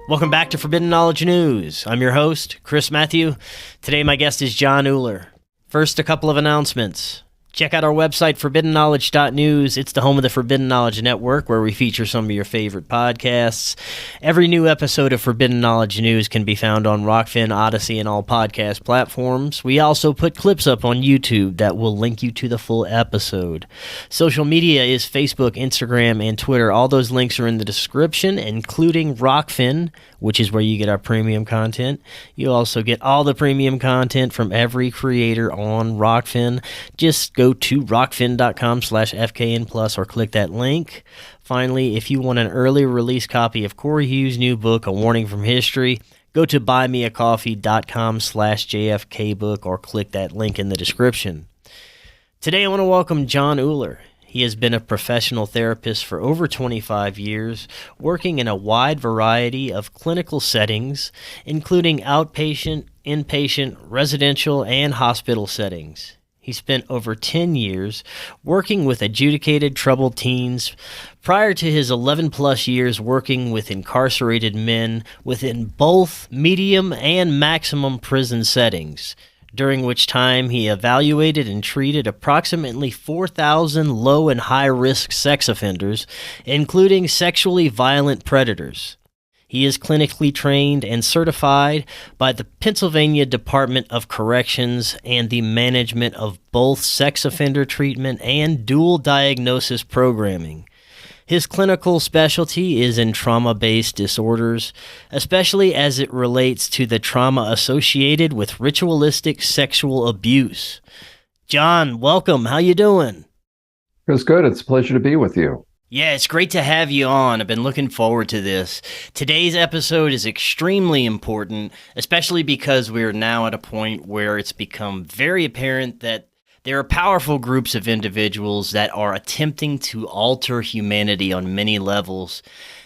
Welcome back to Forbidden Knowledge News. I'm your host, Chris Mathieu. Today my guest is Jon Uhler. First, a couple of announcements. Check out our website, ForbiddenKnowledge.news. It's the home of the Forbidden Knowledge Network, where we feature some of your favorite podcasts. Every new episode of Forbidden Knowledge News can be found on Rockfin, Odyssey, and all podcast platforms. We also put clips up on YouTube that will link you to the full episode. Social media is Facebook, Instagram, and Twitter. All those links are in the description, including Rockfin, which is where you get our premium content. You also get all the premium content from every creator on Rockfin. Just go to rockfin.com/FKN+ or click that link. Finally, if you want an early release copy of Corey Hughes' new book, A Warning from History, go to buymeacoffee.com/JFKbook or click that link in the description. Today I want to welcome Jon Uhler. He has been a professional therapist for over 25 years, working in a wide variety of clinical settings, including outpatient, inpatient, residential, and hospital settings. He spent over 10 years working with adjudicated troubled teens prior to his 11-plus years working with incarcerated men within both medium and maximum prison settings, during which time he evaluated and treated approximately 4,000 low and high-risk sex offenders, including sexually violent predators. He is clinically trained and certified by the Pennsylvania Department of Corrections and the management of both sex offender treatment and dual diagnosis programming. His clinical specialty is in trauma-based disorders, especially as it relates to the trauma associated with ritualistic sexual abuse. Jon, welcome. How you doing? It's good. It's a pleasure to be with you. Yeah, it's great to have you on. I've been looking forward to this. Today's episode is extremely important, especially because we're now at a point where it's become very apparent that there are powerful groups of individuals that are attempting to alter humanity on many levels.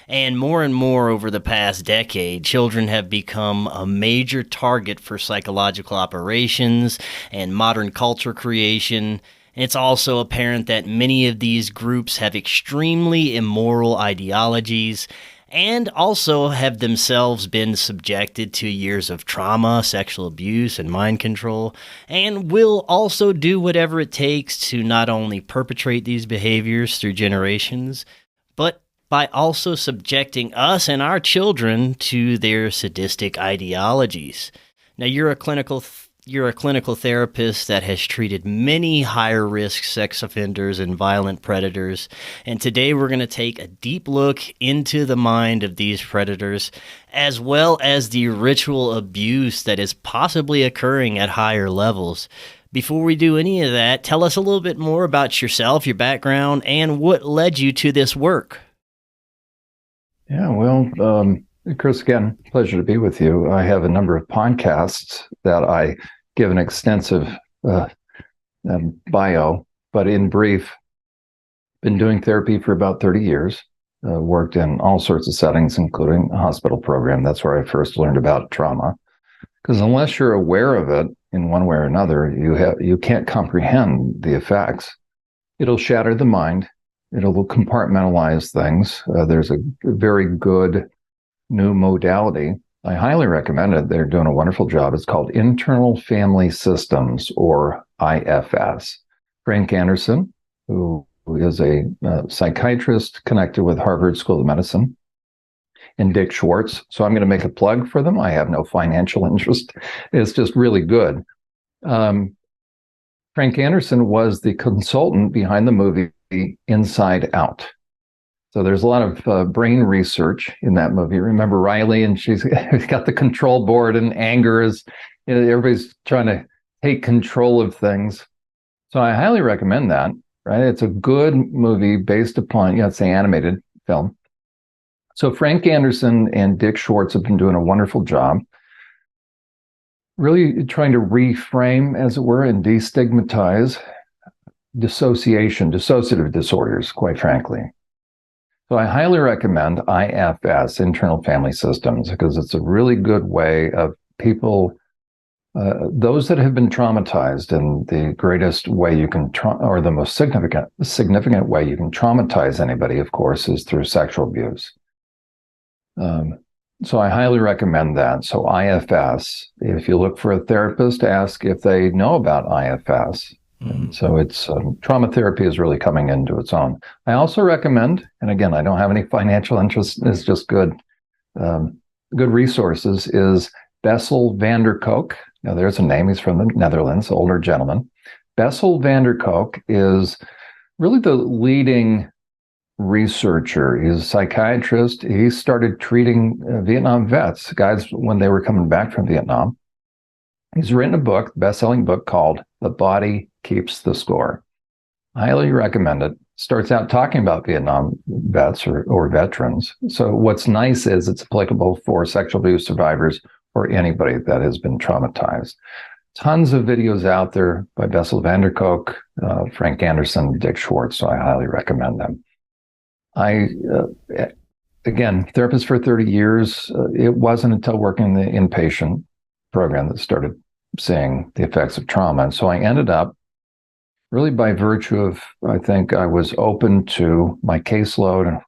And more over the past decade, children have become a major target for psychological operations and modern culture creation. It's also apparent that many of these groups have extremely immoral ideologies and also have themselves been subjected to years of trauma, sexual abuse, and mind control, and will also do whatever it takes to not only perpetrate these behaviors through generations, but by also subjecting us and our children to their sadistic ideologies. Now, you're a clinical therapist that has treated many higher-risk sex offenders and violent predators, and today we're going to take a deep look into the mind of these predators, as well as the ritual abuse that is possibly occurring at higher levels. Before we do any of that, tell us a little bit more about yourself, your background, and what led you to this work. Yeah, well, Chris, again, pleasure to be with you. I have a number of podcasts that I give an extensive bio, but in brief, been doing therapy for about 30 years, worked in all sorts of settings, including a hospital program. That's where I first learned about trauma. Because unless you're aware of it in one way or another, you can't comprehend the effects. It'll shatter the mind. It'll compartmentalize things. There's a very good new modality. I highly recommend it. They're doing a wonderful job. It's called Internal Family Systems, or IFS. Frank Anderson, who is a psychiatrist connected with Harvard School of Medicine, and Dick Schwartz. So I'm going to make a plug for them. I have no financial interest. It's just really good. Frank Anderson was the consultant behind the movie Inside Out. So there's a lot of brain research in that movie. Remember Riley, and she's got the control board, and anger is, everybody's trying to take control of things. So I highly recommend that, right? It's a good movie based upon, it's an animated film. So Frank Anderson and Dick Schwartz have been doing a wonderful job, really trying to reframe, as it were, and destigmatize dissociative disorders, quite frankly. So I highly recommend IFS, Internal Family Systems, because it's a really good way of people, those that have been traumatized, and the greatest way you can, or the most significant way you can traumatize anybody, of course, is through sexual abuse. So I highly recommend that. So IFS, if you look for a therapist, ask if they know about IFS. And so it's trauma therapy is really coming into its own. I also recommend, and again, I don't have any financial interest, it's just good resources, is Bessel van der Kolk. Now there's a name, he's from the Netherlands, older gentleman. Bessel van der Kolk is really the leading researcher. He's a psychiatrist. He started treating Vietnam vets, guys, when they were coming back from Vietnam. He's written a book, best-selling book called The Body Keeps the Score. I highly recommend it. Starts out talking about Vietnam vets or veterans. So what's nice is it's applicable for sexual abuse survivors or anybody that has been traumatized. Tons of videos out there by Bessel van der Kolk, Frank Anderson, Dick Schwartz, so I highly recommend them. Again, therapist for 30 years. It wasn't until working in the inpatient program that started seeing the effects of trauma. And so I ended up, really by virtue of, I think I was open to my caseload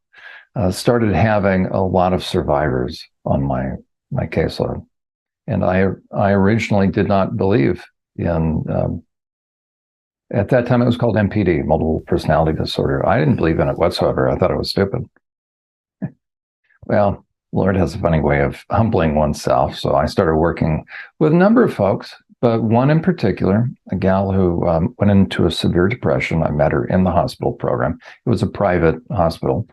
and started having a lot of survivors on my caseload. And I originally did not believe in, at that time it was called MPD, multiple personality disorder. I didn't believe in it whatsoever. I thought it was stupid. Well, Lord has a funny way of humbling oneself. So I started working with a number of folks, but one in particular, a gal who went into a severe depression. I met her in the hospital program. It was a private hospital.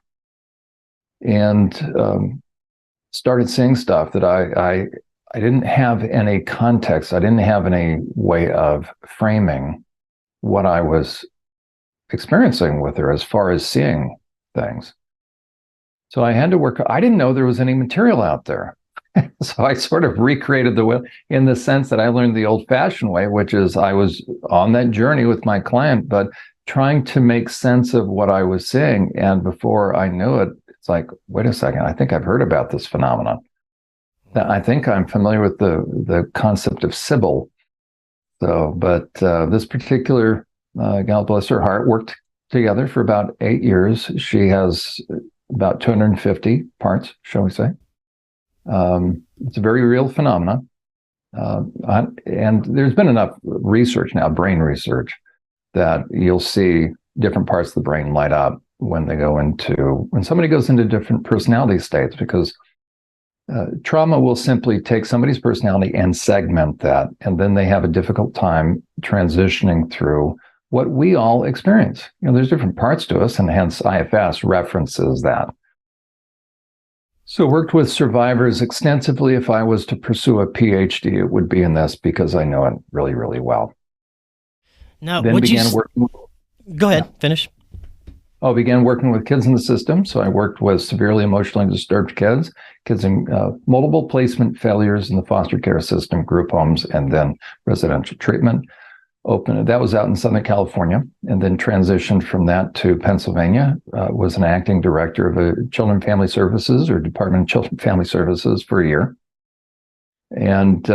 And started seeing stuff that I didn't have any context. I didn't have any way of framing what I was experiencing with her as far as seeing things. So I had to work. I didn't know there was any material out there. So I sort of recreated the way, in the sense that I learned the old-fashioned way, which is I was on that journey with my client, but trying to make sense of what I was seeing. And before I knew it, it's like, wait a second, I think I've heard about this phenomenon. I think I'm familiar with the concept of Sybil. So, but this particular gal, bless her heart, worked together for about 8 years. She has about 250 parts, shall we say. It's a very real phenomenon. And there's been enough research now, brain research, that you'll see different parts of the brain light up when somebody goes into different personality states, because trauma will simply take somebody's personality and segment that, and then they have a difficult time transitioning through what we all experience. There's different parts to us, and hence IFS references that. So worked with survivors extensively. If I was to pursue a PhD, it would be in this, because I know it really, really well. Now, then began working. Go ahead, finish. I began working with kids in the system. So I worked with severely emotionally disturbed kids in multiple placement failures in the foster care system, group homes, and then residential treatment. That was out in Southern California, and then transitioned from that to Pennsylvania. Was an acting director of Children and Family Services, or Department of Children and Family Services, for a year. And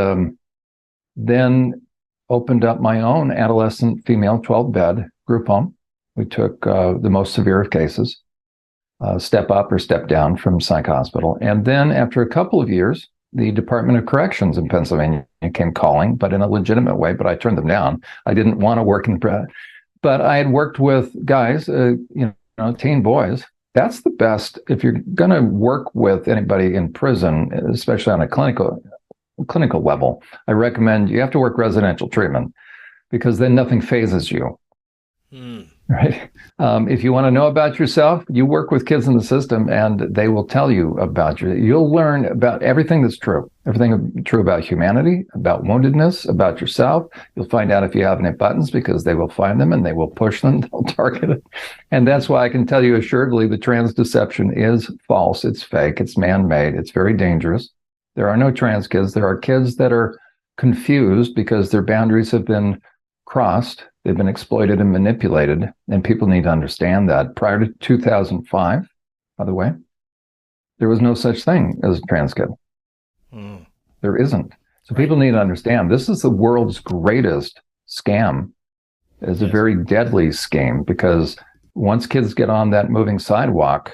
then opened up my own adolescent female 12-bed group home. We took the most severe of cases, step up or step down from psych hospital. And then after a couple of years, the Department of Corrections in Pennsylvania came calling, but in a legitimate way, but I turned them down. I didn't want to work but I had worked with guys, teen boys. That's the best. If you're going to work with anybody in prison, especially on a clinical level, I recommend you have to work residential treatment, because then nothing phases you. Right. If you want to know about yourself, you work with kids in the system, and they will tell you about you. You'll learn about everything that's true, everything true about humanity, about woundedness, about yourself. You'll find out if you have any buttons, because they will find them and they will push them. They'll target it. And that's why I can tell you assuredly the trans deception is false. It's fake. It's man-made. It's very dangerous. There are no trans kids. There are kids that are confused because their boundaries have been crossed. They've been exploited and manipulated, and people need to understand that. Prior to 2005, by the way, there was no such thing as a trans kid. There isn't. So people need to understand this is the world's greatest scam. It's a very deadly scheme, because once kids get on that moving sidewalk,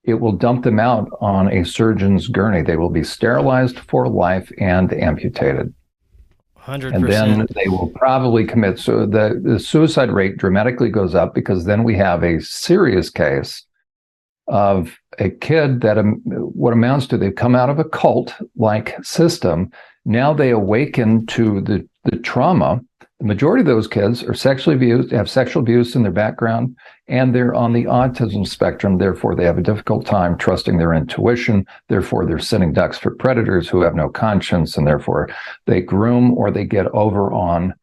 it will dump them out on a surgeon's gurney. They will be sterilized for life and amputated. 100%. And then they will probably commit. So the suicide rate dramatically goes up, because then we have a serious case of a kid that what amounts to, they've come out of a cult-like system. Now they awaken to the trauma. The majority of those kids are sexually abused, have sexual abuse in their background, and they're on the autism spectrum. Therefore, they have a difficult time trusting their intuition. Therefore, they're sitting ducks for predators who have no conscience, and therefore they groom or they get over on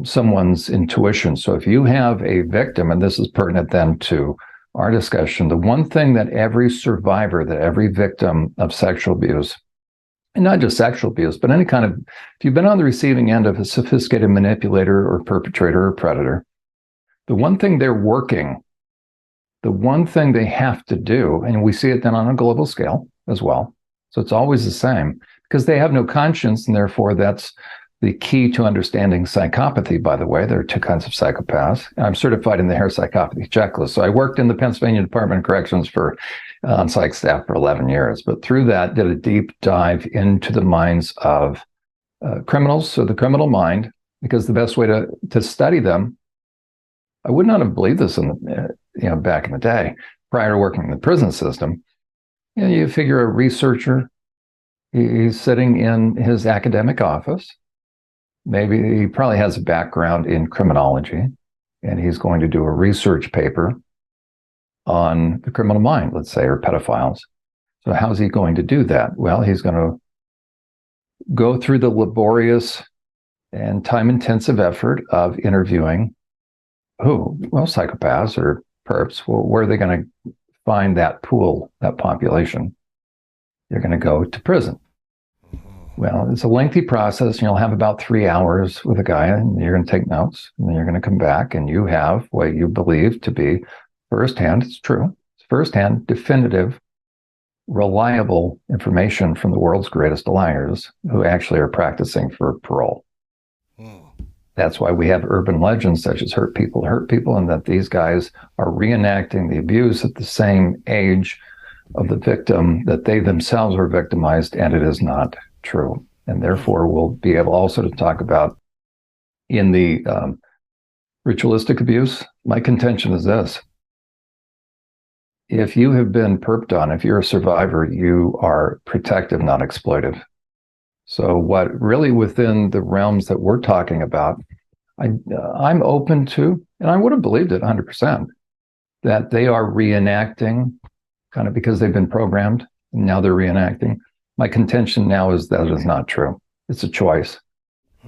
someone's intuition. So if you have a victim, and this is pertinent then to our discussion, the one thing that every survivor, that every victim of sexual abuse, and not just sexual abuse, but any kind of, if you've been on the receiving end of a sophisticated manipulator or perpetrator or predator, the one thing they're working, the one thing they have to do, and we see it then on a global scale as well. So it's always the same, because they have no conscience, and therefore that's the key to understanding psychopathy, by the way. There are two kinds of psychopaths. I'm certified in the Hare Psychopathy Checklist. So I worked in the Pennsylvania Department of Corrections on psych staff for 11 years. But through that, did a deep dive into the minds of criminals, so the criminal mind, because the best way to study them, I would not have believed this back in the day, prior to working in the prison system. You figure a researcher, he's sitting in his academic office. Maybe he probably has a background in criminology, and he's going to do a research paper on the criminal mind, let's say, or pedophiles. So how's he going to do that? Well, he's going to go through the laborious and time-intensive effort of interviewing psychopaths or perps. Well, where are they going to find that pool, that population? They're going to go to prison. Well, it's a lengthy process. You'll have about 3 hours with a guy, and you're going to take notes, and then you're going to come back, and you have what you believe to be firsthand, it's true, it's firsthand, definitive, reliable information from the world's greatest liars who actually are practicing for parole. That's why we have urban legends such as hurt people, and that these guys are reenacting the abuse at the same age of the victim that they themselves were victimized, and it is not true. And therefore, we'll be able also to talk about in the ritualistic abuse. My contention is this: if you have been perped on, if you're a survivor, you are protective, not exploitive. So what really within the realms that we're talking about, I'm open to, and I would have believed it 100%, that they are reenacting, kind of because they've been programmed, and now they're reenacting. My contention now is that is not true. It's a choice.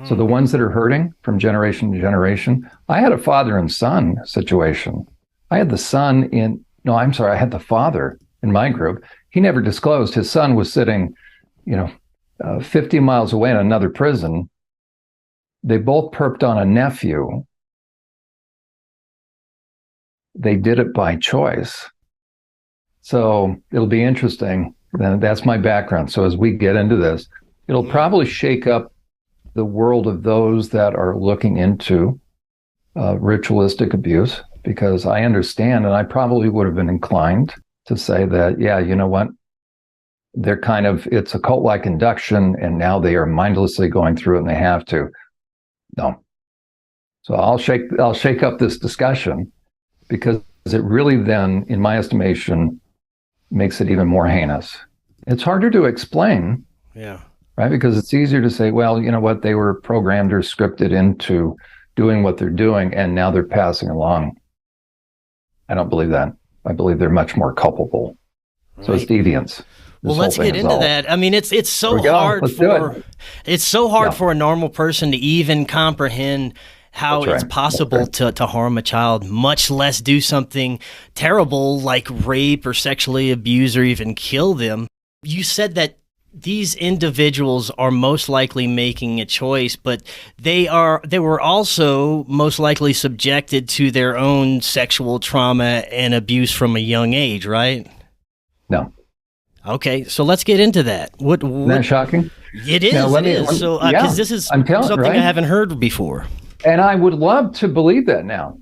So the ones that are hurting from generation to generation, I had a father and son situation. I had the father in my group. He never disclosed. His son was sitting, 50 miles away in another prison. They both perped on a nephew. They did it by choice. So it'll be interesting. That's my background. So as we get into this, it'll probably shake up the world of those that are looking into ritualistic abuse, because I understand, and I probably would have been inclined to say that, yeah, you know what? They're it's a cult-like induction, and now they are mindlessly going through it, and they have to. No. So I'll shake up this discussion, because it really then, in my estimation, makes it even more heinous. It's harder to explain. Yeah. Right? Because it's easier to say, well, you know what? They were programmed or scripted into doing what they're doing, and now they're passing along. I don't believe that. I believe they're much more culpable. Right. So it's deviance. Well, let's get into that. I mean, it's so hard for a normal person to even comprehend how it's possible to harm a child, much less do something terrible like rape or sexually abuse or even kill them. You said that these individuals are most likely making a choice, but they were also most likely subjected to their own sexual trauma and abuse from a young age, right? No. Okay, so let's get into that. Isn't that shocking? It is. It is. So, because this is something I haven't heard before. And I would love to believe that now,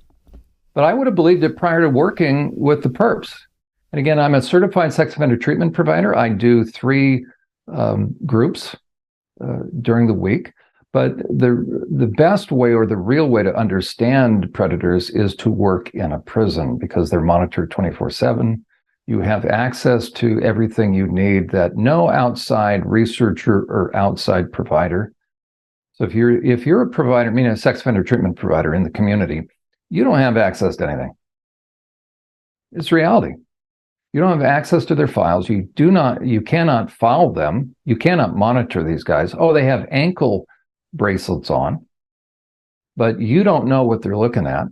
but I would have believed it prior to working with the perps. And again, I'm a certified sex offender treatment provider. I do 3 groups during the week. But the best way or the real way to understand predators is to work in a prison because they're monitored 24/7. You have access to everything you need that no outside researcher or outside provider. So if you're a provider, meaning a sex offender treatment provider in the community, you don't have access to anything. It's reality. You don't have access to their files. You cannot file them. You cannot monitor these guys. Oh, they have ankle bracelets on, but you don't know what they're looking at.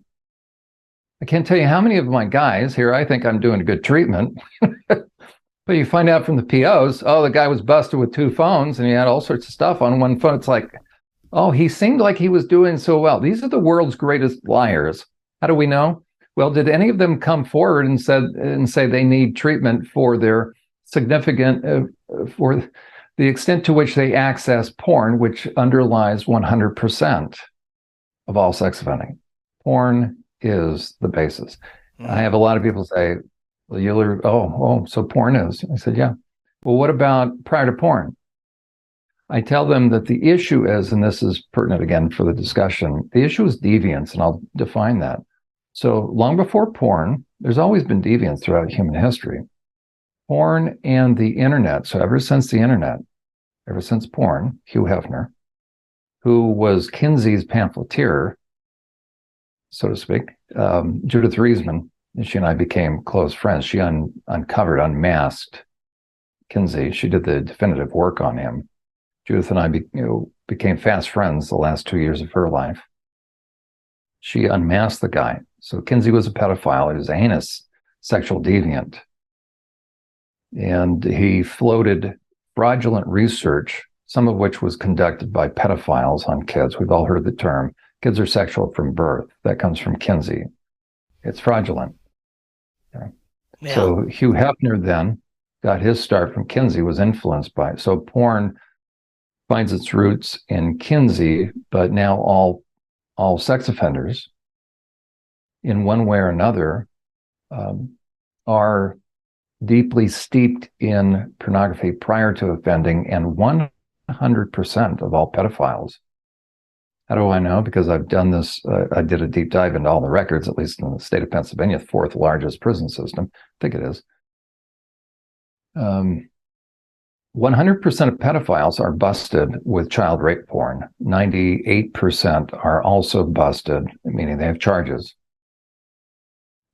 I can't tell you how many of my guys here, I think I'm doing a good treatment, but you find out from the POs, oh, the guy was busted with 2 phones and he had all sorts of stuff on one phone. It's like, oh, he seemed like he was doing so well. These are the world's greatest liars. How do we know? Well, did any of them come forward and say they need treatment for their significant, for the extent to which they access porn, which underlies 100% of all sex offending? Porn is the basis. I have a lot of people say, well, Uhler, so porn is. I said, yeah. Well, what about prior to porn? I tell them that the issue is, and this is pertinent again for the discussion, the issue is deviance, and I'll define that. So long before porn, there's always been deviance throughout human history. Porn and the internet, so ever since the internet, ever since porn, Hugh Hefner, who was Kinsey's pamphleteer, so to speak, Judith Reisman, she and I became close friends. She uncovered, unmasked Kinsey. She did the definitive work on him. Judith and I became fast friends the last 2 years of her life. She unmasked the guy. So Kinsey was a pedophile. He was a heinous sexual deviant. And he floated fraudulent research, some of which was conducted by pedophiles on kids. We've all heard the term. Kids are sexual from birth. That comes from Kinsey. It's fraudulent. Okay. Yeah. So Hugh Hefner then got his start from Kinsey, was influenced by it. So porn finds its roots in Kinsey, but now all sex offenders, in one way or another, are deeply steeped in pornography prior to offending, and 100% of all pedophiles. How do I know? Because I've done this. I did a deep dive into all the records, at least in the state of Pennsylvania, the 4th largest prison system. I think it is. 100% of pedophiles are busted with child rape porn. 98% are also busted, meaning they have charges,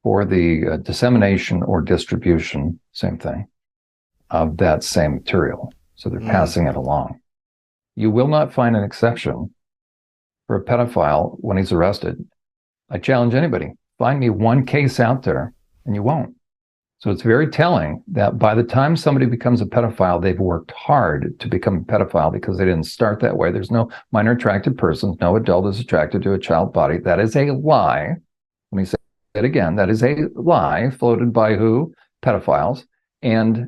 for the dissemination or distribution, same thing, of that same material. So they're passing it along. You will not find an exception for a pedophile when he's arrested. I challenge anybody, find me one case out there, and you won't. So it's very telling that by the time somebody becomes a pedophile, they've worked hard to become a pedophile because they didn't start that way. There's no minor attracted persons. No adult is attracted to a child body. That is a lie. Let me say it again. That is a lie floated by who? Pedophiles and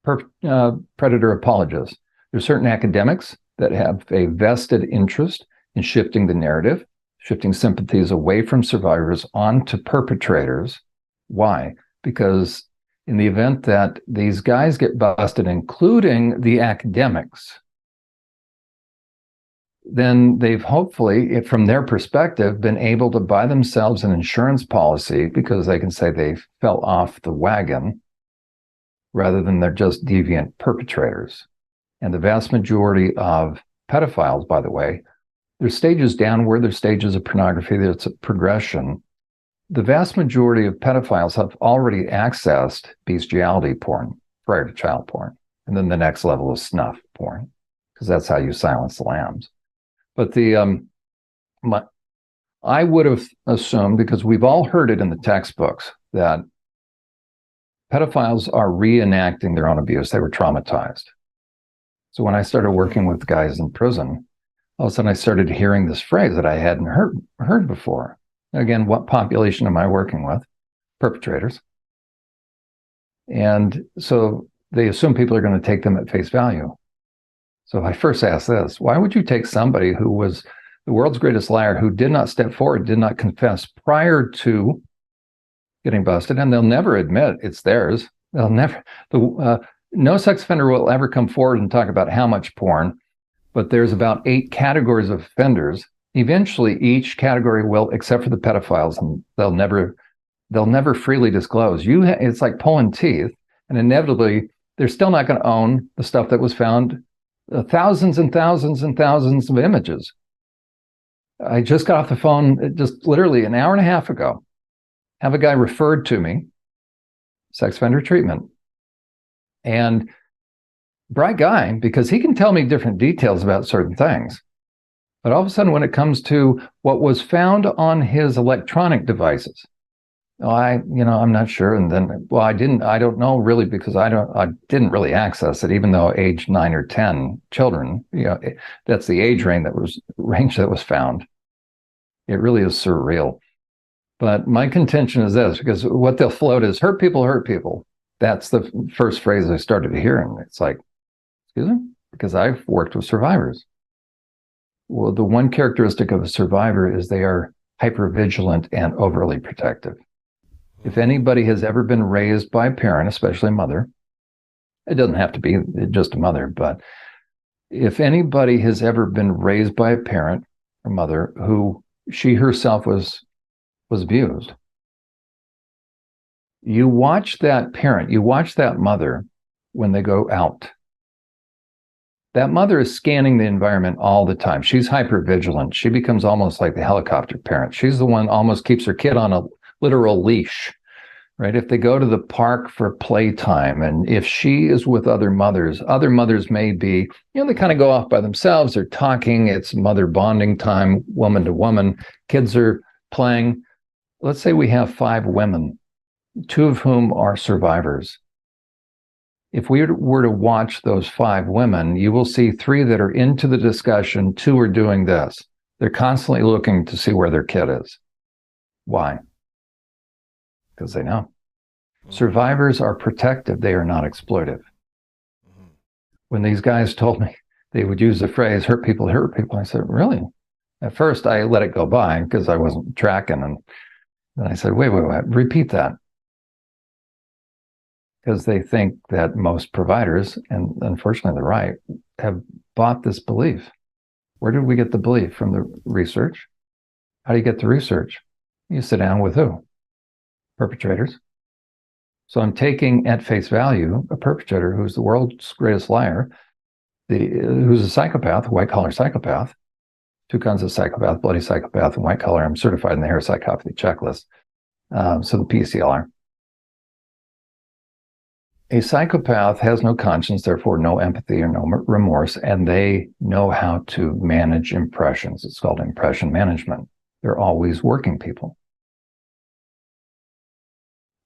predator apologists. There's certain academics that have a vested interest in shifting the narrative, shifting sympathies away from survivors onto perpetrators. Why? Because in the event that these guys get busted, including the academics, then they've hopefully, from their perspective, been able to buy themselves an insurance policy because they can say they fell off the wagon rather than they're just deviant perpetrators. And the vast majority of pedophiles, by the way, there's stages downward, there's stages of pornography, there's a progression. The vast majority of pedophiles have already accessed bestiality porn prior to child porn. And then the next level is snuff porn, because that's how you silence the lambs. But I would have assumed, because we've all heard it in the textbooks, that pedophiles are reenacting their own abuse. They were traumatized. So when I started working with guys in prison, all of a sudden I started hearing this phrase that I hadn't heard before. Again, what population am I working with? Perpetrators. And so they assume people are going to take them at face value. So I first asked this: why would you take somebody who was the world's greatest liar, who did not step forward, did not confess prior to getting busted, and they'll never admit it's theirs. They'll never, no sex offender will ever come forward and talk about how much porn, but there's about 8 categories of offenders. Eventually, each category will, except for the pedophiles, and they'll never freely disclose. It's like pulling teeth, and inevitably, they're still not going to own the stuff that was found. Thousands and thousands and thousands of images. I just got off the phone just literally an hour and a half ago. Have a guy referred to me, sex offender treatment, and bright guy, because he can tell me different details about certain things. But all of a sudden, when it comes to what was found on his electronic devices, I'm not sure. And then, I don't know really, because I didn't really access it, even though age 9 or 10 children, that's the age range that was found. It really is surreal. But my contention is this, because what they'll float is hurt people. That's the first phrase I started hearing. It's like, excuse me? Because I've worked with survivors. Well, the one characteristic of a survivor is they are hypervigilant and overly protective. If anybody has ever been raised by a parent, especially a mother, it doesn't have to be just a mother, but if anybody has ever been raised by a parent or mother who she herself was abused, you watch that parent, you watch that mother when they go out. That mother is scanning the environment all the time. She's hypervigilant. She becomes almost like the helicopter parent. She's the one almost keeps her kid on a literal leash, right? If they go to the park for playtime, and if she is with other mothers may be, they kind of go off by themselves. They're talking. It's mother bonding time, woman to woman. Kids are playing. Let's say we have 5 women, 2 of whom are survivors. If we were to watch those 5 women, you will see 3 that are into the discussion, 2 are doing this. They're constantly looking to see where their kid is. Why? Because they know. Survivors are protective. They are not exploitive. When these guys told me they would use the phrase hurt people, I said, really? At first, I let it go by because I wasn't tracking. And then I said, wait, repeat that. Because they think that most providers, and unfortunately they're right, have bought this belief. Where did we get the belief? From the research. How do you get the research? You sit down with who? Perpetrators. So I'm taking at face value a perpetrator who's the world's greatest liar, who's a psychopath, a white-collar psychopath, 2 kinds of psychopath, bloody psychopath and white-collar. I'm certified in the Harris Psychopathy Checklist, so the PCLR. A psychopath has no conscience, therefore no empathy or no remorse, and they know how to manage impressions. It's called impression management. They're always working people.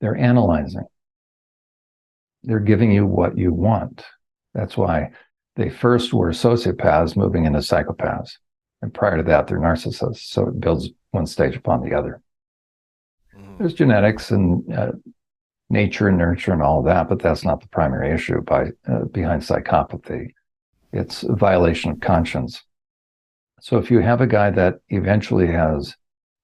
They're analyzing. They're giving you what you want. That's why they first were sociopaths moving into psychopaths. And prior to that, they're narcissists. So it builds one stage upon the other. There's genetics and nature and nurture and all of that, but that's not the primary issue behind psychopathy. It's a violation of conscience. So if you have a guy that eventually has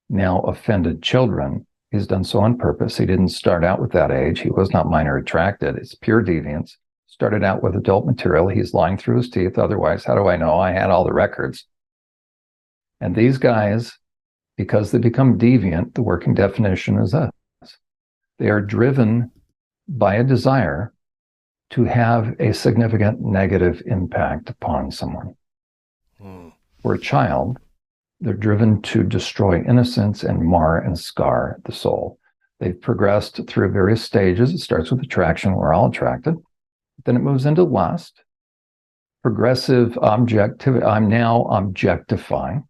now offended children, he's done so on purpose. He didn't start out with that age. He was not minor attracted. It's pure deviance. Started out with adult material. He's lying through his teeth. Otherwise, how do I know? I had all the records. And these guys, because they become deviant, the working definition is this. They are driven by a desire to have a significant negative impact upon someone. For a child, they're driven to destroy innocence and mar and scar the soul. They've progressed through various stages. It starts with attraction. We're all attracted. Then it moves into lust, progressive objectivity. I'm now objectifying.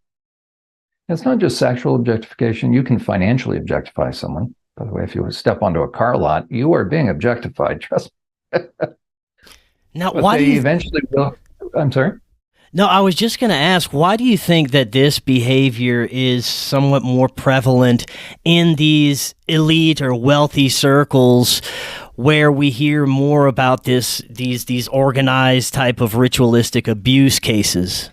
It's not just sexual objectification. You can financially objectify someone. By the way, if you step onto a car lot, you are being objectified. Trust me. Now, but why they do you eventually will? I'm sorry. No, I was just going to ask, why do you think that this behavior is somewhat more prevalent in these elite or wealthy circles where we hear more about these organized type of ritualistic abuse cases?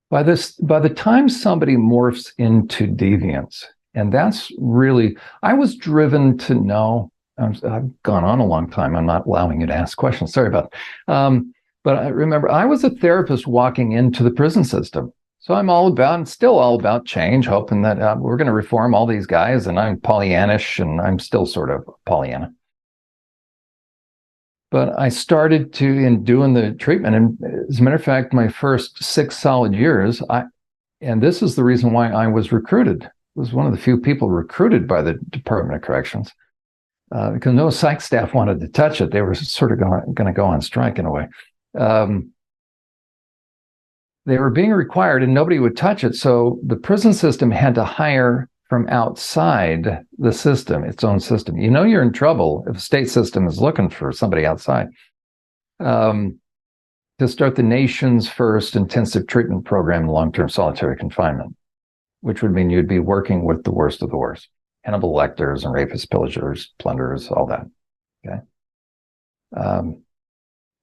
By the time somebody morphs into deviance, And that's really, I was driven to know, I've gone on a long time. I'm not allowing you to ask questions. Sorry about that. But I remember I was a therapist walking into the prison system. So I'm all about, and still all about change, hoping that we're going to reform all these guys. And I'm Pollyannish, and I'm still sort of Pollyanna. But I started in doing the treatment. And as a matter of fact, my first 6 solid years, and this is the reason why I was recruited. I was one of the few people recruited by the Department of Corrections, because no psych staff wanted to touch it. They were sort of going to go on strike in a way. They were being required and nobody would touch it. So the prison system had to hire from outside the system, its own system. You know you're in trouble if a state system is looking for somebody outside. To start the nation's first intensive treatment program in long-term solitary confinement, which would mean you'd be working with the worst of the worst. Hannibal Lecters and rapists, pillagers, plunderers, all that. Okay.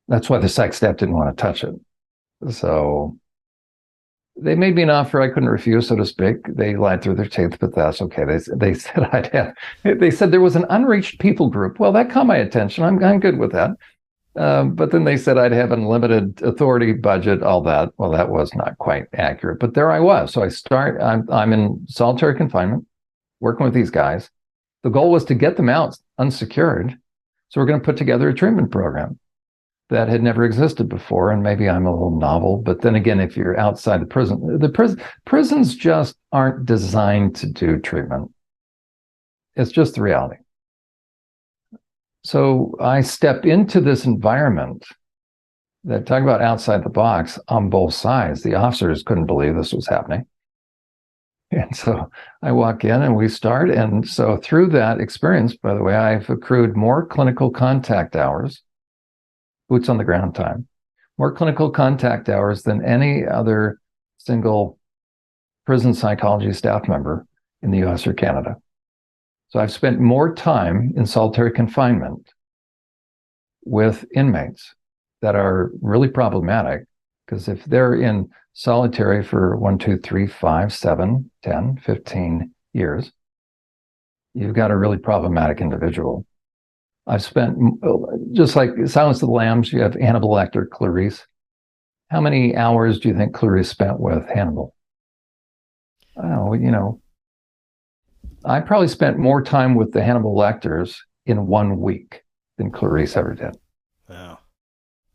That's why the psych staff didn't want to touch it. So they made me an offer I couldn't refuse, so to speak. They lied through their teeth, but that's okay. They said they said there was an unreached people group. Well, that caught my attention. I'm good with that. But then they said I'd have unlimited authority, budget, all that. Well, that was not quite accurate, but there I was. So I'm in solitary confinement, working with these guys. The goal was to get them out unsecured. So we're going to put together a treatment program that had never existed before. And maybe I'm a little novel, but then again, if you're outside the prisons just aren't designed to do treatment. It's just the reality. So I stepped into this environment that, talk about outside the box, on both sides. The officers couldn't believe this was happening. And so I walk in and we start. And so through that experience, by the way, I've accrued more clinical contact hours, boots on the ground time, more clinical contact hours than any other single prison psychology staff member in the US or Canada. So I've spent more time in solitary confinement with inmates that are really problematic, because if they're in solitary for 1, 2, 3, 5, 7, 10, 15 years, you've got a really problematic individual. I've spent, just like Silence of the Lambs, you have Hannibal Lecter, Clarice. How many hours do you think Clarice spent with Hannibal? Oh, I probably spent more time with the Hannibal Lecters in 1 week than Clarice ever did. Wow.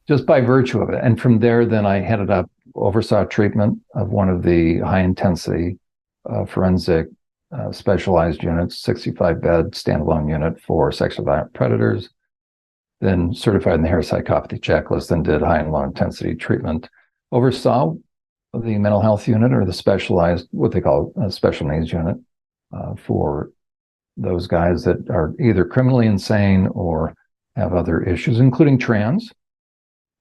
Just by virtue of it. And from there, then I headed up, oversaw treatment of one of the high intensity forensic specialized units, 65-bed standalone unit for sexually violent predators, then certified in the Harris psychopathy checklist, then did high and low intensity treatment, oversaw the mental health unit, or the specialized, what they call a special needs unit, for those guys that are either criminally insane or have other issues, including trans.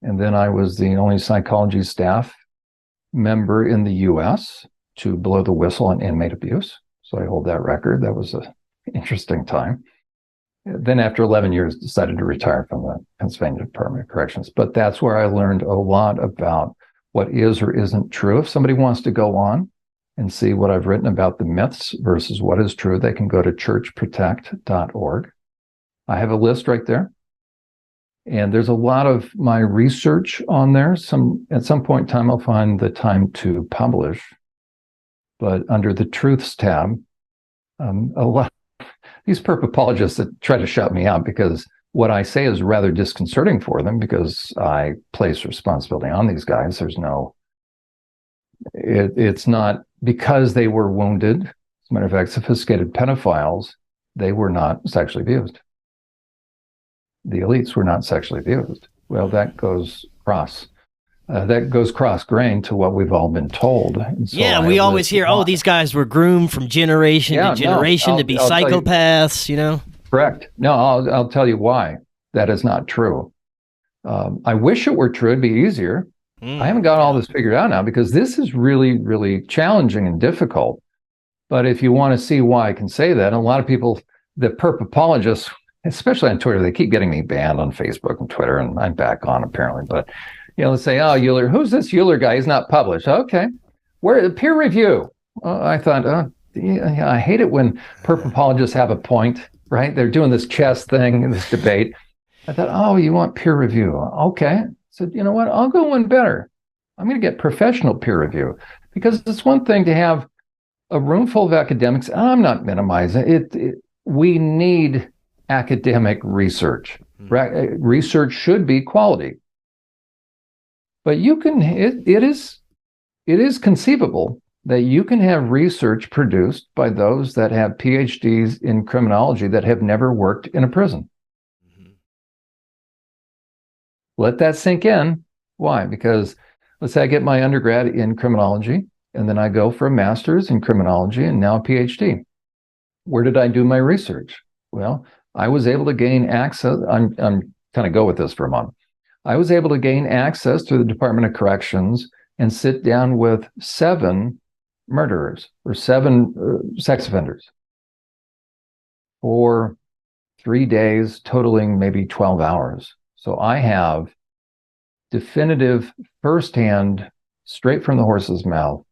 And then I was the only psychology staff member in the US to blow the whistle on inmate abuse. So I hold that record. That was an interesting time. Then after 11 years, decided to retire from the Pennsylvania Department of Corrections. But that's where I learned a lot about what is or isn't true. If somebody wants to go on and see what I've written about the myths versus what is true, they can go to churchprotect.org. I have a list right there. And there's a lot of my research on there. At some point in time, I'll find the time to publish. But under the Truths tab, a lot of these perp apologists that try to shout me out because what I say is rather disconcerting for them, because I place responsibility on these guys. It's not because they were wounded. As a matter of fact, sophisticated pedophiles, they were not sexually abused. The elites were not sexually abused. Well, that goes cross-grain to what we've all been told. So we always hear, these guys were groomed from generation to generation to be psychopaths, Correct. No, I'll tell you why that is not true. I wish it were true. It'd be easier. I haven't got all this figured out now, because this is really, really challenging and difficult. But if you want to see why I can say that, a lot of people, the perp apologists, especially on Twitter, they keep getting me banned on Facebook and Twitter, and I'm back on apparently. But let's say, Uhler, who's this Uhler guy? He's not published. Okay, where the peer review? I thought, I hate it when perp apologists have a point, right? They're doing this chess thing in this debate. I thought, oh, you want peer review? Okay. So you know what? I'll go one better. I'm going to get professional peer review, because it's one thing to have a room full of academics. I'm not minimizing it. We need academic research. Research should be quality, but you can. It is conceivable that you can have research produced by those that have PhDs in criminology that have never worked in a prison. Mm-hmm. Let that sink in. Why? Because let's say I get my undergrad in criminology, and then I go for a master's in criminology and now a PhD. Where did I do my research? Well, I was able to gain access. I'm kind of go with this for a moment. I was able to gain access to the Department of Corrections and sit down with 7 murderers or 7 sex offenders for 3 days, totaling maybe 12 hours. So I have definitive, firsthand, straight from the horse's mouth,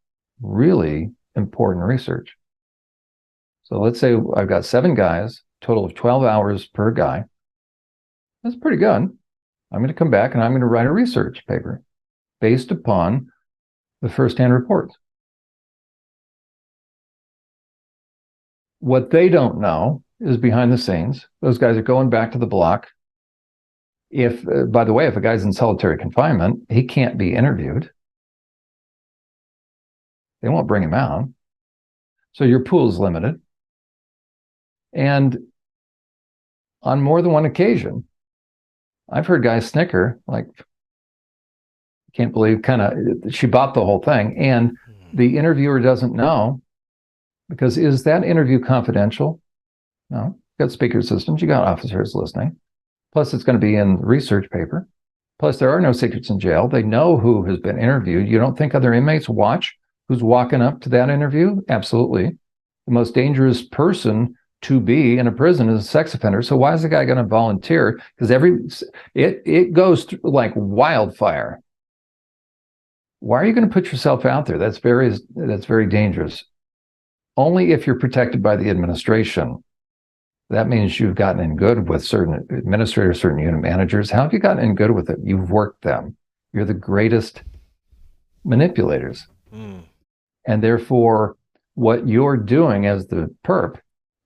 really important research. So let's say I've got 7 guys, total of 12 hours per guy. That's pretty good. I'm going to come back and I'm going to write a research paper based upon the firsthand reports. What they don't know is behind the scenes. Those guys are going back to the block. If, by the way, if a guy's in solitary confinement, he can't be interviewed. They won't bring him out. So your pool is limited. And on more than one occasion, I've heard guys snicker, like, can't believe, kind of, she bought the whole thing. And the interviewer doesn't know, because is that interview confidential? No. You got speaker systems, you got officers listening. Plus, it's going to be in the research paper. Plus, there are no secrets in jail. They know who has been interviewed. You don't think other inmates watch who's walking up to that interview? Absolutely. The most dangerous person to be in a prison is a sex offender. So why is the guy going to volunteer? Because it goes like wildfire. Why are you going to put yourself out there? That's very dangerous. Only if you're protected by the administration. That means you've gotten in good with certain administrators, certain unit managers. How have you gotten in good with it? You've worked them. You're the greatest manipulators. And therefore, what you're doing as the perp,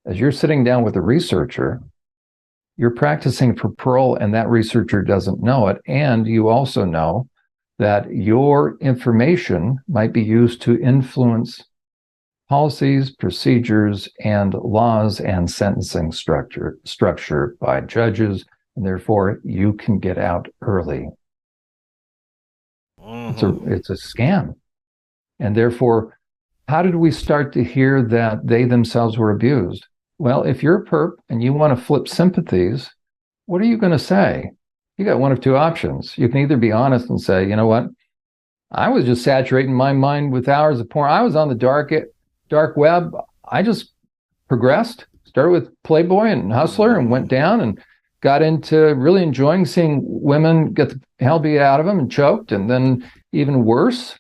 as you're sitting down with a researcher, you're practicing for parole, and that researcher doesn't know it. And you also know that your information might be used to influence policies, procedures, and laws and sentencing structure by judges, and therefore you can get out early. It's a scam. And therefore, how did we start to hear that they themselves were abused? Well, if you're a perp and you want to flip sympathies, what are you going to say? You got one of 2 options. You can either be honest and say, you know what? I was just saturating my mind with hours of porn. I was on the dark web. I just progressed, started with Playboy and Hustler and went down and got into really enjoying seeing women get the hell beat out of them and choked, and then even worse.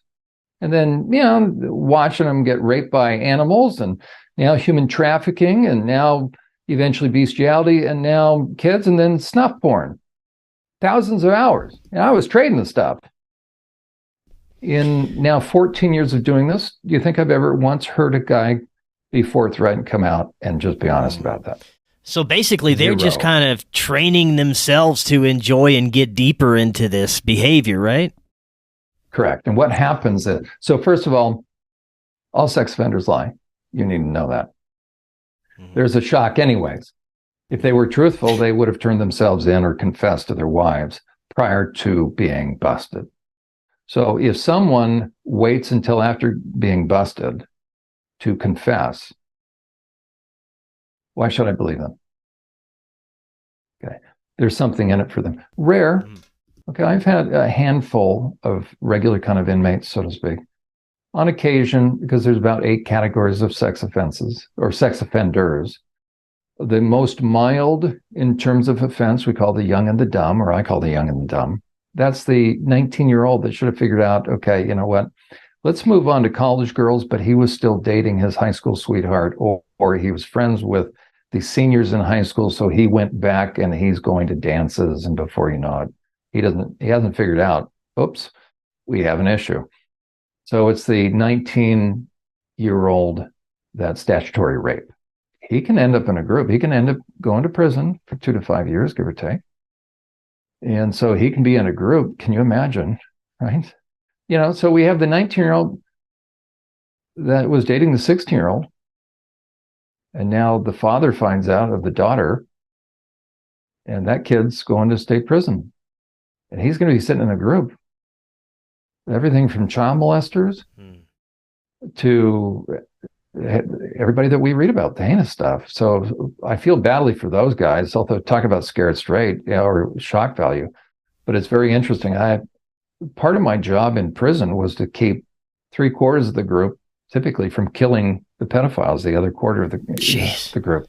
And then, watching them get raped by animals, and now human trafficking, and now eventually bestiality, and now kids, and then snuff porn. Thousands of hours. And I was trading the stuff. In now 14 years of doing this, do you think I've ever once heard a guy be forthright and come out and just be honest about that? So basically, they're 0. just kind of training themselves to enjoy and get deeper into this behavior, right? Correct. And what happens is, so first of all sex offenders lie. You need to know that. There's a shock anyways. If they were truthful, they would have turned themselves in or confessed to their wives prior to being busted. So if someone waits until after being busted to confess, why should I believe them? Okay. There's something in it for them. Rare. Okay. I've had a handful of regular kind of inmates, so to speak, on occasion, because there's about 8 categories of sex offenses or sex offenders. The most mild in terms of offense, we call the young and the dumb, or I call the young and the dumb. That's the 19-year-old that should have figured out, okay, you know what? Let's move on to college girls, but he was still dating his high school sweetheart, or he was friends with the seniors in high school. So he went back and he's going to dances. And before you know it, he hasn't figured out, oops, we have an issue. So it's the 19-year-old that's statutory rape. He can end up in a group. He can end up going to prison for 2 to 5 years, give or take. And so he can be in a group. Can you imagine? Right? So we have the 19-year-old that was dating the 16-year-old. And now the father finds out of the daughter, and that kid's going to state prison. And he's going to be sitting in a group. Everything from child molesters to everybody that we read about, the heinous stuff. So I feel badly for those guys. Although talk about scared straight, or shock value. But it's very interesting. Part of my job in prison was to keep 3/4 of the group typically from killing the pedophiles, the other quarter of the group.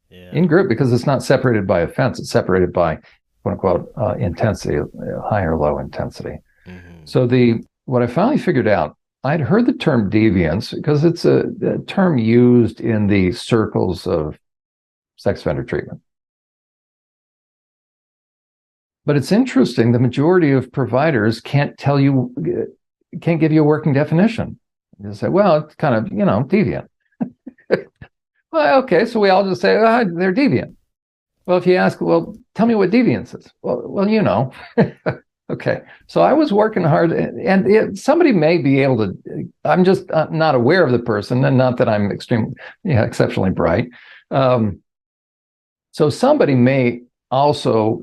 Yeah. In group, because it's not separated by offense, it's separated by quote unquote intensity, high or low intensity. Mm-hmm. So what I finally figured out, I'd heard the term deviance because it's a term used in the circles of sex offender treatment. But it's interesting, the majority of providers can't give you a working definition. You say, well, it's kind of, deviant. Well, okay, so we all just say, they're deviant. Well, if you ask, well, tell me what deviance is. Well, Okay, so I was working hard, and somebody may be able to, I'm just not aware of the person, and not that I'm exceptionally bright. So somebody may also,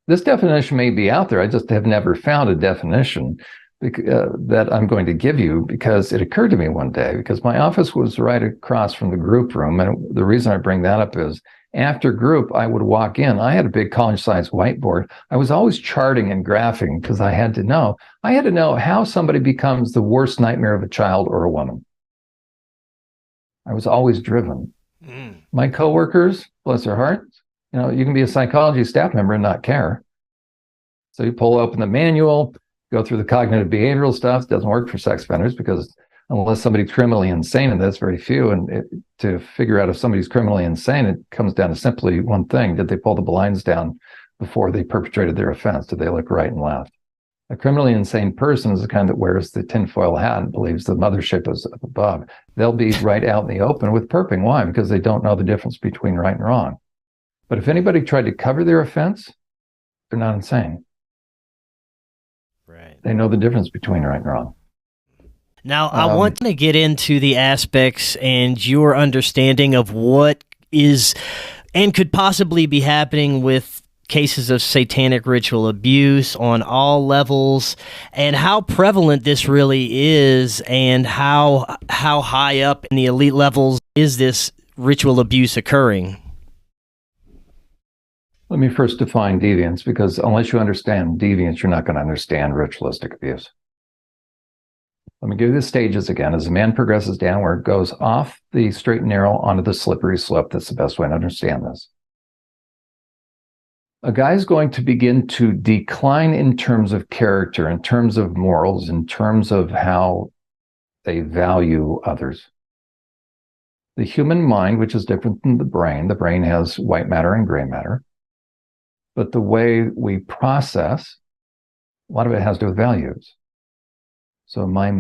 this definition may be out there. I just have never found a definition that I'm going to give you, because it occurred to me one day, because my office was right across from the group room. And the reason I bring that up is after group, I would walk in. I had a big college-sized whiteboard. I was always charting and graphing because I had to know how somebody becomes the worst nightmare of a child or a woman. I was always driven. My coworkers, bless their hearts, you can be a psychology staff member and not care. So you pull open the manual, go through the cognitive behavioral stuff. It doesn't work for sex offenders because unless somebody's criminally insane, and that's very few, and to figure out if somebody's criminally insane, it comes down to simply one thing. Did they pull the blinds down before they perpetrated their offense? Did they look right and left? A criminally insane person is the kind that wears the tinfoil hat and believes the mothership is up above. They'll be right out in the open with perping. Why? Because they don't know the difference between right and wrong. But if anybody tried to cover their offense, they're not insane. Right. They know the difference between right and wrong. Now, I want to get into the aspects and your understanding of what is and could possibly be happening with cases of satanic ritual abuse on all levels, and how prevalent this really is, and how high up in the elite levels is this ritual abuse occurring. Let me first define deviance, because unless you understand deviance, you're not going to understand ritualistic abuse. Let me give you the stages again. As a man progresses downward, goes off the straight and narrow onto the slippery slope. That's the best way to understand this. A guy is going to begin to decline in terms of character, in terms of morals, in terms of how they value others. The human mind, which is different than the brain has white matter and gray matter. But the way we process, a lot of it has to do with values. So my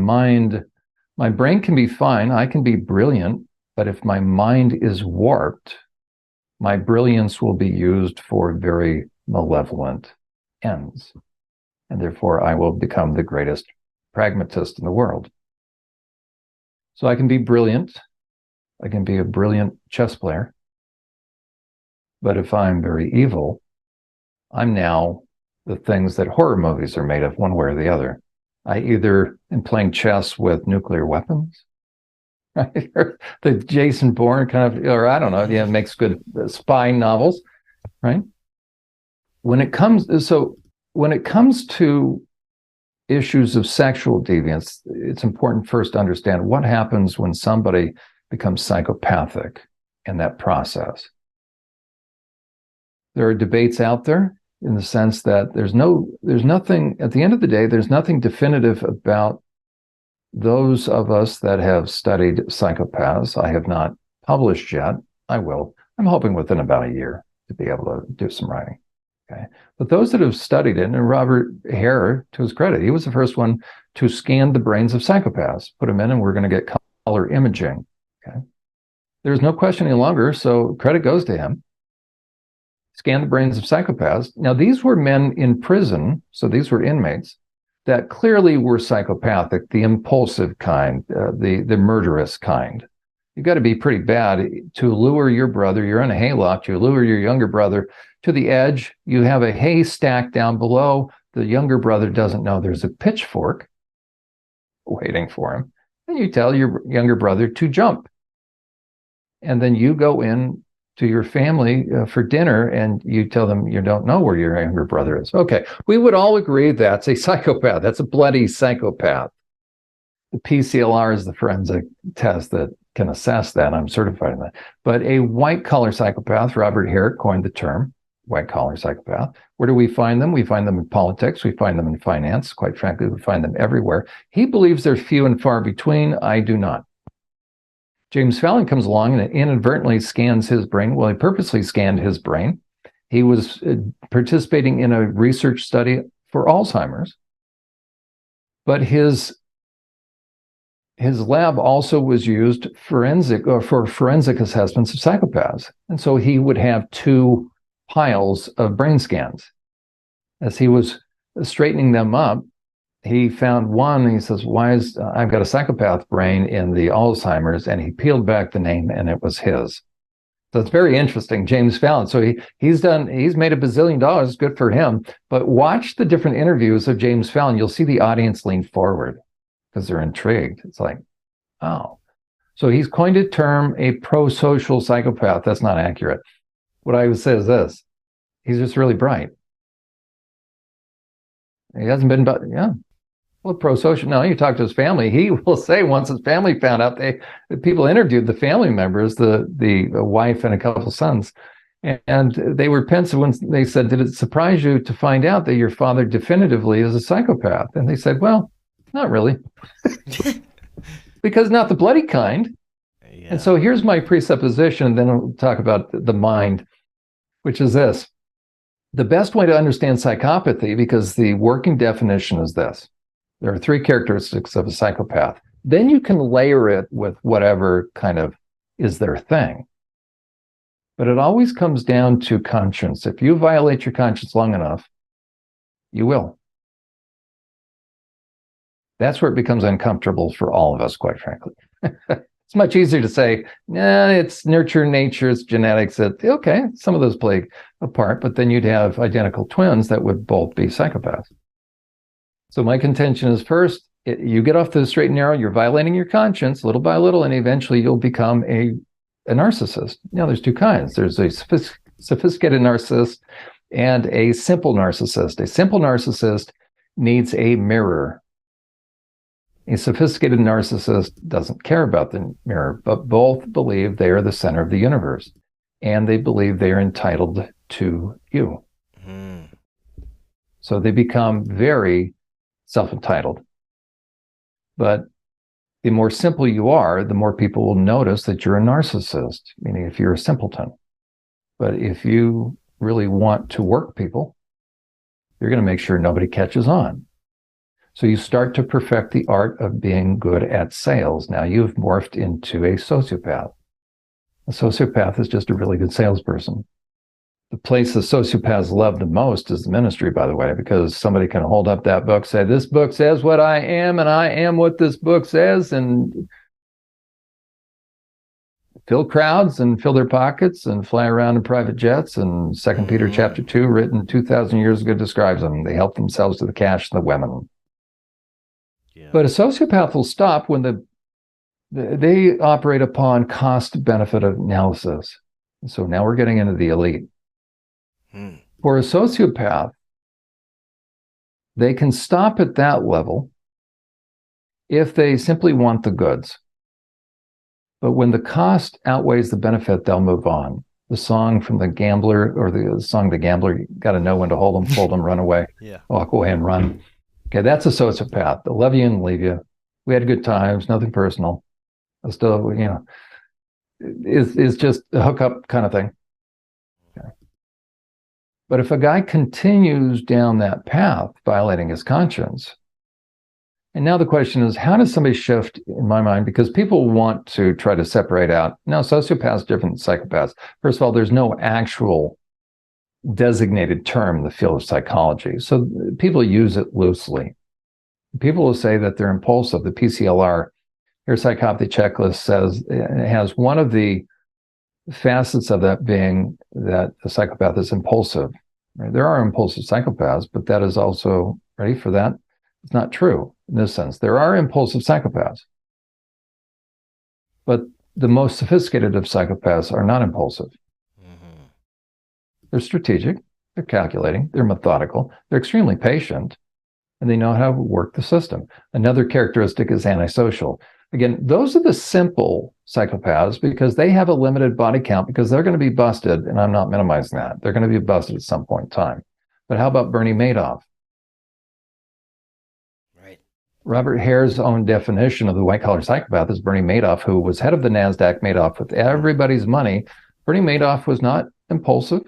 brain can be fine. I can be brilliant, but if my mind is warped, my brilliance will be used for very malevolent ends. And therefore, I will become the greatest pragmatist in the world. So I can be brilliant. I can be a brilliant chess player. But if I'm very evil, I'm now the things that horror movies are made of, one way or the other. I either am playing chess with nuclear weapons, right? Or the Jason Bourne kind of, or I don't know, makes good spy novels, right? When it comes to issues of sexual deviance, it's important first to understand what happens when somebody becomes psychopathic in that process. There are debates out there, in the sense that there's nothing, at the end of the day, there's nothing definitive about those of us that have studied psychopaths, I have not published yet. I will. I'm hoping within about a year to be able to do some writing. Okay. But those that have studied it, and Robert Hare, to his credit, he was the first one to scan the brains of psychopaths, put them in, and we're going to get color imaging. Okay. There's no question any longer, so credit goes to him. Scan the brains of psychopaths. Now, these were men in prison, so these were inmates that clearly were psychopathic, the impulsive kind, the murderous kind. You've got to be pretty bad to lure your brother. You're in a hayloft. You lure your younger brother to the edge. You have a haystack down below. The younger brother doesn't know there's a pitchfork waiting for him. And you tell your younger brother to jump. And then you go in to your family for dinner and you tell them you don't know where your younger brother is. Okay, we would all agree that's a psychopath. That's a bloody psychopath. The PCLR is the forensic test that can assess that. I'm certified in that. But a white-collar psychopath, Robert Hare coined the term white-collar psychopath. Where do we find them? We find them in politics. We find them in finance. Quite frankly, we find them everywhere. He believes they're few and far between. I do not. James Fallon comes along and inadvertently scans his brain. Well, he purposely scanned his brain. He was participating in a research study for Alzheimer's, but his lab also was used for forensic assessments of psychopaths. And so he would have two piles of brain scans. As he was straightening them up, he found one, and he says, I've got a psychopath brain in the Alzheimer's, and he peeled back the name, and it was his. So it's very interesting, James Fallon. So he's made $1 bazillion, good for him. But watch the different interviews of James Fallon. You'll see the audience lean forward because they're intrigued. It's like, oh. So he's coined a term, a pro-social psychopath. That's not accurate. What I would say is this. He's just really bright. He hasn't been, well, pro-social. No, you talk to his family. He will say once his family found out, the people interviewed the family members, the wife and a couple of sons, and they were pensive when they said, "Did it surprise you to find out that your father definitively is a psychopath?" And they said, "Well, not really, because not the bloody kind." Yeah. And so here's my presupposition, and then we'll talk about the mind, which is this. The best way to understand psychopathy, because the working definition is this. There are 3 characteristics of a psychopath. Then you can layer it with whatever kind of is their thing. But it always comes down to conscience. If you violate your conscience long enough, you will. That's where it becomes uncomfortable for all of us, quite frankly. It's much easier to say, nah, it's nurture, nature, it's genetics. Okay, some of those play a part, but then you'd have identical twins that would both be psychopaths. So my contention is, first, you get off the straight and narrow, you're violating your conscience little by little, and eventually you'll become a narcissist. Now, there's 2 kinds. There's a sophisticated narcissist and a simple narcissist. A simple narcissist needs a mirror. A sophisticated narcissist doesn't care about the mirror, but both believe they are the center of the universe, and they believe they are entitled to you. Mm. So they become very self-entitled. But the more simple you are, the more people will notice that you're a narcissist, meaning if you're a simpleton. But if you really want to work people, you're going to make sure nobody catches on. So you start to perfect the art of being good at sales. Now you've morphed into a sociopath. A sociopath is just a really good salesperson. The place the sociopaths love the most is the ministry, by the way, because somebody can hold up that book, say, this book says what I am, and I am what this book says, and fill crowds and fill their pockets and fly around in private jets. And 2 Peter chapter 2, written 2,000 years ago, describes them. They help themselves to the cash and the women. Yeah. But a sociopath will stop when they operate upon cost-benefit analysis. So now we're getting into the elite. For a sociopath, they can stop at that level if they simply want the goods. But when the cost outweighs the benefit, they'll move on. The song from The Gambler, or the song The Gambler, you got to know when to hold them, fold them, run away, walk away and run. Okay, that's a sociopath. They'll love you and leave you. We had good times, nothing personal. I still, is just a hookup kind of thing. Okay. But if a guy continues down that path, violating his conscience, and now the question is, how does somebody shift, in my mind? Because people want to try to separate out. Now, sociopaths different than psychopaths. First of all, there's no actual designated term in the field of psychology. So people use it loosely. People will say that they're impulsive. The PCLR, your psychopathy checklist, says it has one of the facets of that being that the psychopath is impulsive. Right? There are impulsive psychopaths, but that is also, ready for that? It's not true in this sense. There are impulsive psychopaths, but the most sophisticated of psychopaths are not impulsive. Mm-hmm. They're strategic, they're calculating, they're methodical, they're extremely patient, and they know how to work the system. Another characteristic is antisocial. Again, those are the simple psychopaths because they have a limited body count because they're going to be busted, and I'm not minimizing that. They're going to be busted at some point in time. But how about Bernie Madoff? Right. Robert Hare's own definition of the white-collar psychopath is Bernie Madoff, who was head of the NASDAQ, made off with everybody's money. Bernie Madoff was not impulsive.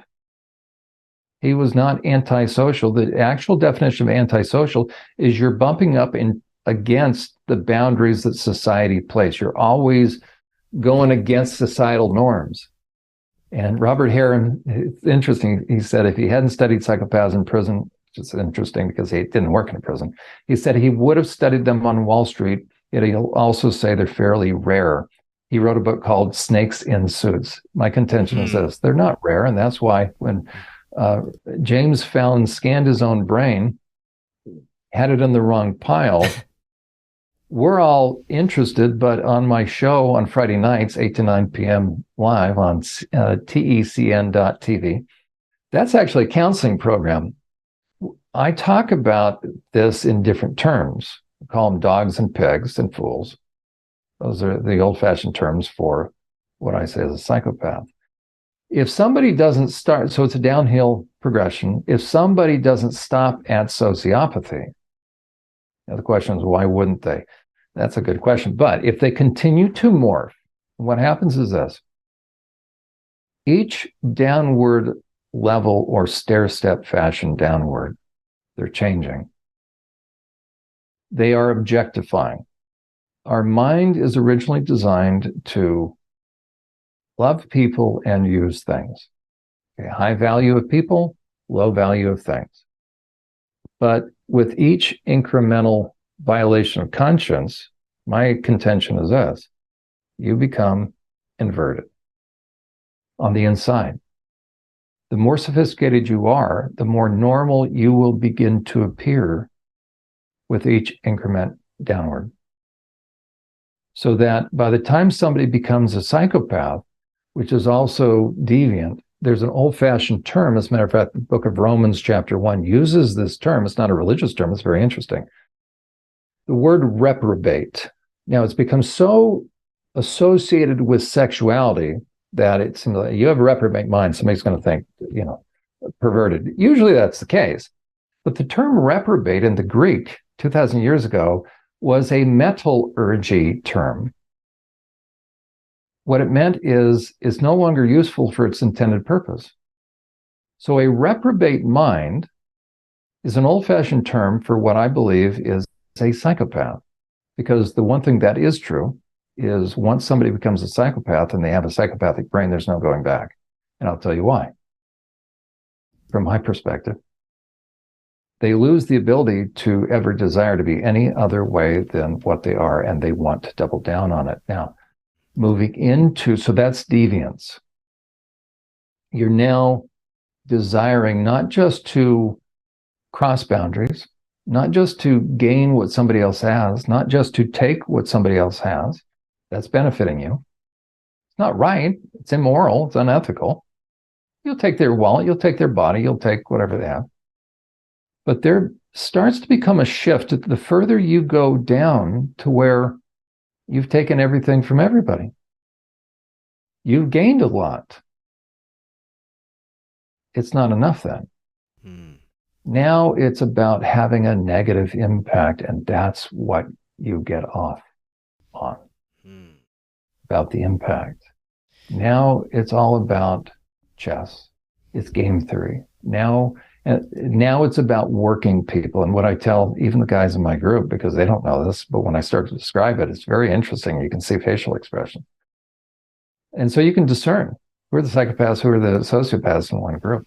He was not antisocial. The actual definition of antisocial is you're bumping up against the boundaries that society places. You're always going against societal norms. And Robert Hare, it's interesting, he said if he hadn't studied psychopaths in prison, which is interesting because he didn't work in a prison, he said he would have studied them on Wall Street, yet he'll also say they're fairly rare. He wrote a book called Snakes in Suits. My contention is this: they're not rare, and that's why when James Fallon scanned his own brain, had it in the wrong pile. We're all interested, but on my show on Friday nights, 8 to 9 p.m. live on TECN.TV, that's actually a counseling program. I talk about this in different terms. I call them dogs and pigs and fools. Those are the old-fashioned terms for what I say is a psychopath. If somebody doesn't start, so it's a downhill progression. If somebody doesn't stop at sociopathy, now the question is, why wouldn't they? That's a good question. But if they continue to morph, what happens is this. Each downward level or stair-step fashion downward, they're changing. They are objectifying. Our mind is originally designed to love people and use things. Okay, high value of people, low value of things. But with each incremental violation of conscience, my contention is this: you become inverted on the inside. The more sophisticated you are, the more normal you will begin to appear with each increment downward. So that by the time somebody becomes a psychopath, which is also deviant, there's an old-fashioned term. As a matter of fact, the book of Romans chapter 1 uses this term. It's not a religious term. It's very interesting. The word reprobate. Now, it's become so associated with sexuality that it's, you have a reprobate mind, somebody's going to think, perverted. Usually that's the case. But the term reprobate in the Greek 2,000 years ago was a metallurgy term. What it meant is it's no longer useful for its intended purpose. So a reprobate mind is an old-fashioned term for what I believe is a psychopath. Because the one thing that is true is once somebody becomes a psychopath and they have a psychopathic brain, there's no going back. And I'll tell you why. From my perspective, they lose the ability to ever desire to be any other way than what they are, and they want to double down on it. Now, moving into, so that's deviance. You're now desiring not just to cross boundaries, not just to gain what somebody else has, not just to take what somebody else has. That's benefiting you. It's not right. It's immoral. It's unethical. You'll take their wallet. You'll take their body. You'll take whatever they have. But there starts to become a shift the further you go down to where you've taken everything from everybody. You've gained a lot. It's not enough then. Now it's about having a negative impact, and that's what you get off on, Hmm. about the impact. Now it's all about chess. It's game theory. Now it's about working people. And what I tell even the guys in my group, because they don't know this, but when I start to describe it, it's very interesting. You can see facial expression. And so you can discern who are the psychopaths, who are the sociopaths in one group.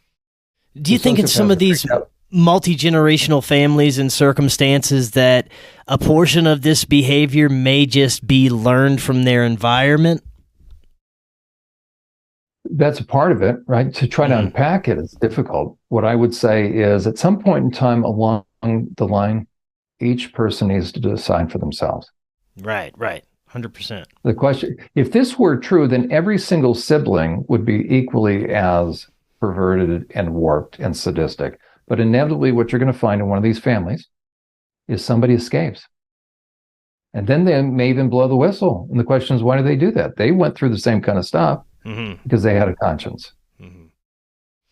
Do you think in some of these multi-generational families and circumstances that a portion of this behavior may just be learned from their environment? That's a part of it, right? To try to unpack it is difficult. What I would say is at some point in time along the line, each person needs to decide for themselves. Right. 100%. The question, if this were true, then every single sibling would be equally as perverted and warped and sadistic. But inevitably, what you're going to find in one of these families is somebody escapes. And then they may even blow the whistle. And the question is, why do they do that? They went through the same kind of stuff because they had a conscience.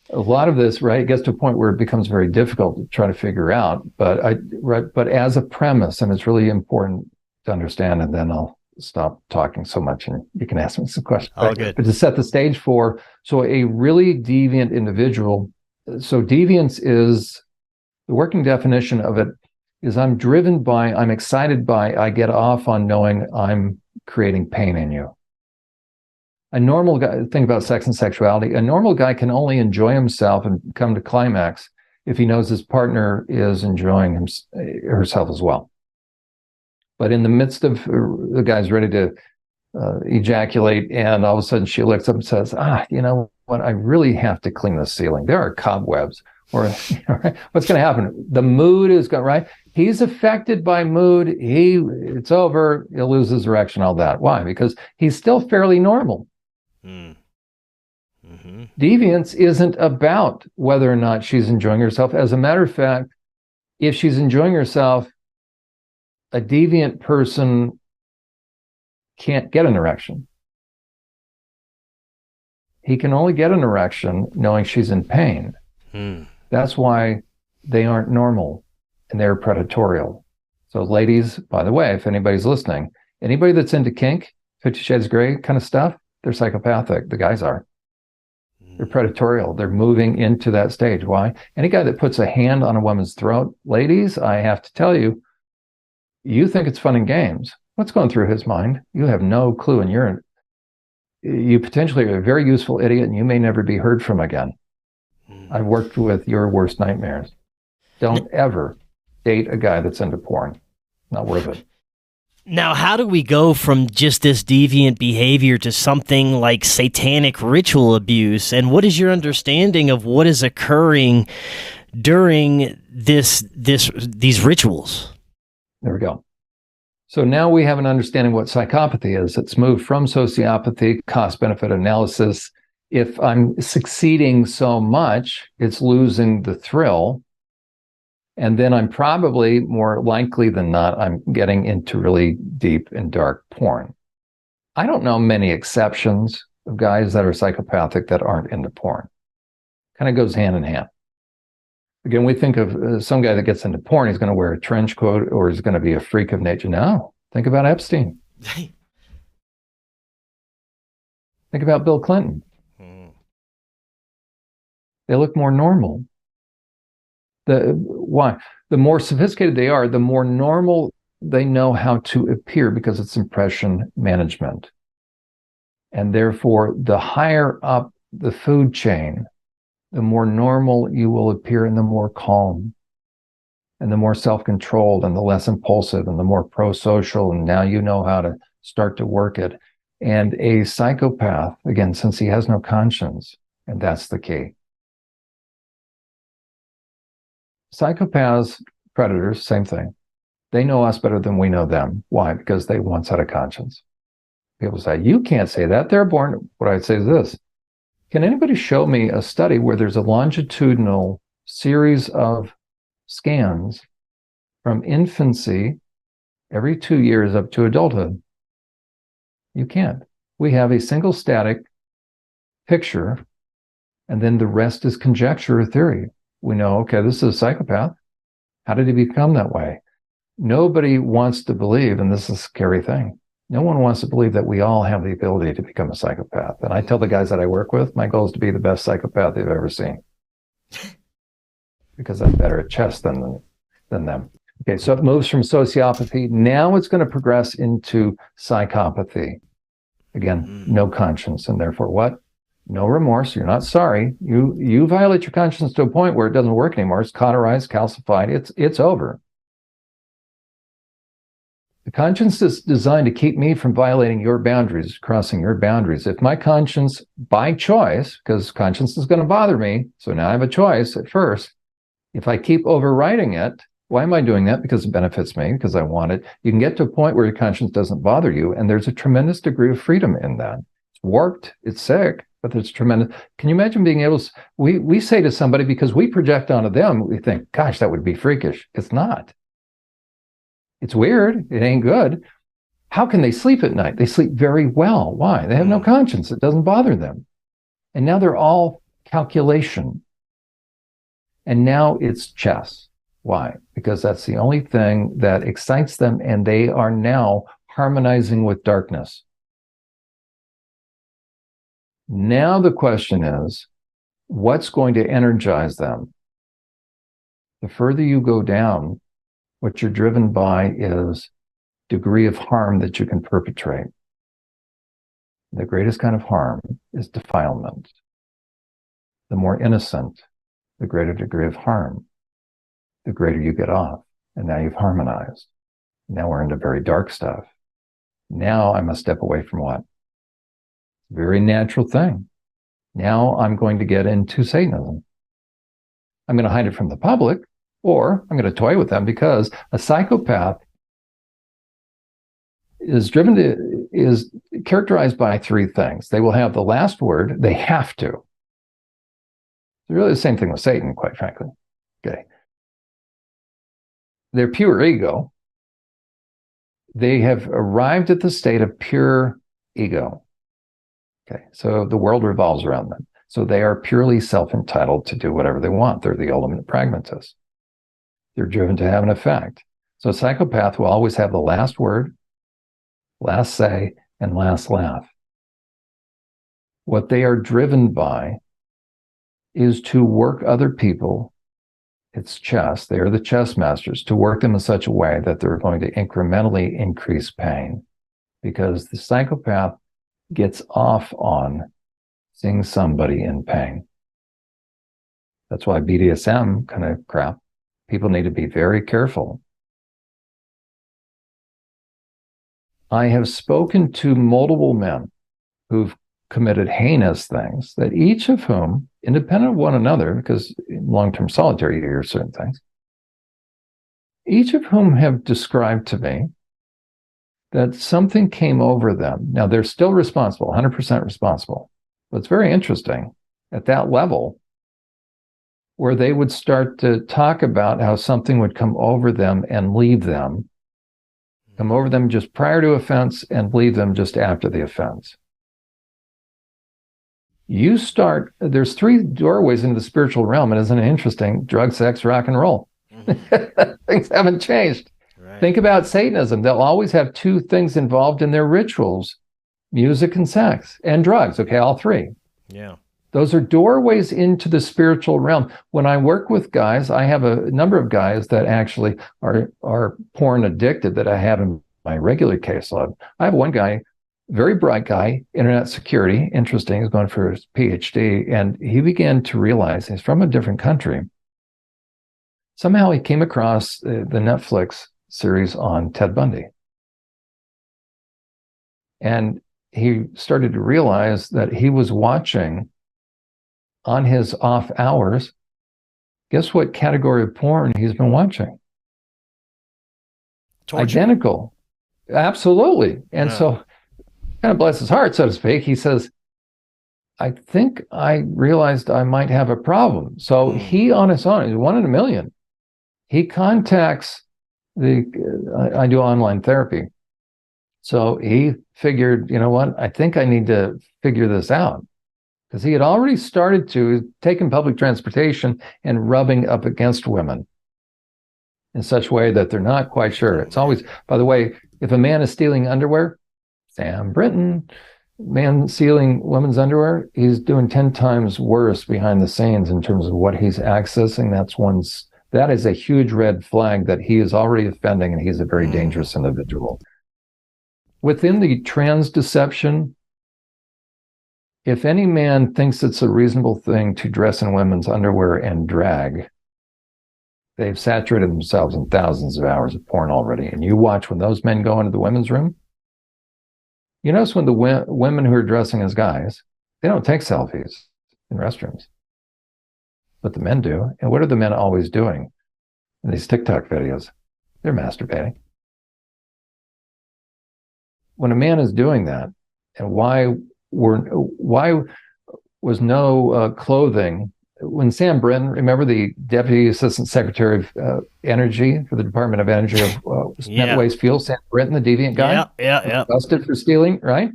A lot of this, right, it gets to a point where it becomes very difficult to try to figure out. But as a premise, and it's really important to understand, and then I'll stop talking so much and you can ask me some questions. All good. But to set the stage for, so a really deviant individual, so deviance is, the working definition of it is I'm driven by, I'm excited by, I get off on knowing I'm creating pain in you. A normal guy, think about sex and sexuality, a normal guy can only enjoy himself and come to climax if he knows his partner is enjoying herself as well. But in the midst of the guy's ready to ejaculate, and all of a sudden she looks up and says, you know what, I really have to clean the ceiling. There are cobwebs. Or what's going to happen? The mood is going, right? He's affected by mood. It's over. He'll lose his erection, all that. Why? Because he's still fairly normal. Deviance isn't about whether or not she's enjoying herself. As a matter of fact, if she's enjoying herself, a deviant person can't get an erection. He can only get an erection knowing she's in pain. That's why they aren't normal and they're predatorial. So ladies, by the way, if anybody's listening, anybody that's into kink, 50 Shades of Grey kind of stuff, they're psychopathic. The guys are. They're predatorial. They're moving into that stage. Why? Any guy that puts a hand on a woman's throat, ladies, I have to tell you, you think it's fun and games. What's going through his mind? You have no clue, and you potentially are a very useful idiot, and you may never be heard from again. I've worked with your worst nightmares. Don't ever date a guy that's into porn. Not worth it. Now, how do we go from just this deviant behavior to something like satanic ritual abuse? And what is your understanding of what is occurring during these rituals? There we go. So now we have an understanding what psychopathy is. It's moved from sociopathy, cost-benefit analysis. If I'm succeeding so much, it's losing the thrill. And then I'm probably, more likely than not, I'm getting into really deep and dark porn. I don't know many exceptions of guys that are psychopathic that aren't into porn. Kind of goes hand in hand. Again, we think of some guy that gets into porn, he's going to wear a trench coat or he's going to be a freak of nature. No, think about Epstein. Think about Bill Clinton. They look more normal. Why? The more sophisticated they are, the more normal they know how to appear because it's impression management. And therefore, the higher up the food chain, the more normal you will appear and the more calm and the more self-controlled and the less impulsive and the more pro-social. And now you know how to start to work it. And a psychopath, again, since he has no conscience, and that's the key. Psychopaths, predators, same thing. They know us better than we know them. Why? Because they once had a conscience. People say, you can't say that. They're born. What I'd say is this. Can anybody show me a study where there's a longitudinal series of scans from infancy every 2 years up to adulthood? You can't. We have a single static picture, and then the rest is conjecture or theory. We know, okay, this is a psychopath. How did he become that way? Nobody wants to believe, and this is a scary thing, no one wants to believe that we all have the ability to become a psychopath. And I tell the guys that I work with, my goal is to be the best psychopath they've ever seen. Because I'm better at chess than them. Okay, so it moves from sociopathy. Now it's going to progress into psychopathy. Again, no conscience, and therefore what? No remorse. You're not sorry. You violate your conscience to a point where it doesn't work anymore. It's cauterized, calcified. It's over. The conscience is designed to keep me from violating your boundaries, crossing your boundaries. If my conscience, by choice, because conscience is going to bother me, so now I have a choice at first. If I keep overriding it, why am I doing that? Because it benefits me, because I want it. You can get to a point where your conscience doesn't bother you, and there's a tremendous degree of freedom in that. It's warped, it's sick, but there's tremendous. Can you imagine being able to, we say to somebody, because we project onto them, we think, gosh, that would be freakish. It's not. It's weird. It ain't good. How can they sleep at night? They sleep very well. Why? They have no conscience. It doesn't bother them. And now they're all calculation. And now it's chess. Why? Because that's the only thing that excites them, and they are now harmonizing with darkness. Now the question is, what's going to energize them? The further you go down, what you're driven by is degree of harm that you can perpetrate. The greatest kind of harm is defilement. The more innocent, the greater degree of harm, the greater you get off. And now you've harmonized. Now we're into very dark stuff. Now I must step away from what? Very natural thing. Now I'm going to get into Satanism. I'm going to hide it from the public, or I'm going to toy with them, because a psychopath is characterized by three things. They will have the last word. They have to. It's really the same thing with Satan, quite frankly. Okay. They're pure ego. They have arrived at the state of pure ego. Okay. So the world revolves around them. So they are purely self-entitled to do whatever they want. They're the ultimate pragmatists. They're driven to have an effect. So a psychopath will always have the last word, last say, and last laugh. What they are driven by is to work other people. It's chess. They are the chess masters, to work them in such a way that they're going to incrementally increase pain, because the psychopath gets off on seeing somebody in pain. That's why BDSM kind of crap. People need to be very careful. I have spoken to multiple men who've committed heinous things, that each of whom, independent of one another, because in long-term solitary you hear certain things, each of whom have described to me that something came over them. Now, they're still responsible, 100% responsible. But it's very interesting at that level, where they would start to talk about how something would come over them and leave them, come over them just prior to offense and leave them just after the offense. There's three doorways into the spiritual realm, and isn't it interesting? Drug, sex, rock and roll. Things haven't changed. Right. Think about Satanism. They'll always have two things involved in their rituals: music and sex and drugs. Okay, all three. Yeah. Those are doorways into the spiritual realm. When I work with guys, I have a number of guys that actually are porn addicted that I have in my regular caseload. I have one guy, very bright guy, internet security, interesting, he's going for his PhD, and he began to realize he's from a different country. Somehow he came across the Netflix series on Ted Bundy. And he started to realize that he was watching on his off hours. Guess what category of porn he's been watching? Torture. Identical. Absolutely. And so, kind of bless his heart, so to speak, he says, I think I realized I might have a problem. So he, on his own, he's one in a million. He contacts I do online therapy. So he figured, you know what, I think I need to figure this out. Because he had already started to take public transportation and rubbing up against women. in such a way that they're not quite sure. It's always, by the way, if a man is stealing underwear, Sam Brinton, man stealing women's underwear, he's doing 10 times worse behind the scenes in terms of what he's accessing. That is a huge red flag that he is already offending, and he's a very dangerous individual. Within the trans deception, if any man thinks it's a reasonable thing to dress in women's underwear and drag, they've saturated themselves in thousands of hours of porn already. And you watch when those men go into the women's room, you notice when the women who are dressing as guys, they don't take selfies in restrooms, but the men do. And what are the men always doing in these TikTok videos? They're masturbating. When a man is doing that, and why was no clothing? When Sam Brinton, remember the Deputy Assistant Secretary of Energy for the Department of Energy of Net Waste Fuel, Sam Brinton, the deviant guy, busted for stealing, right?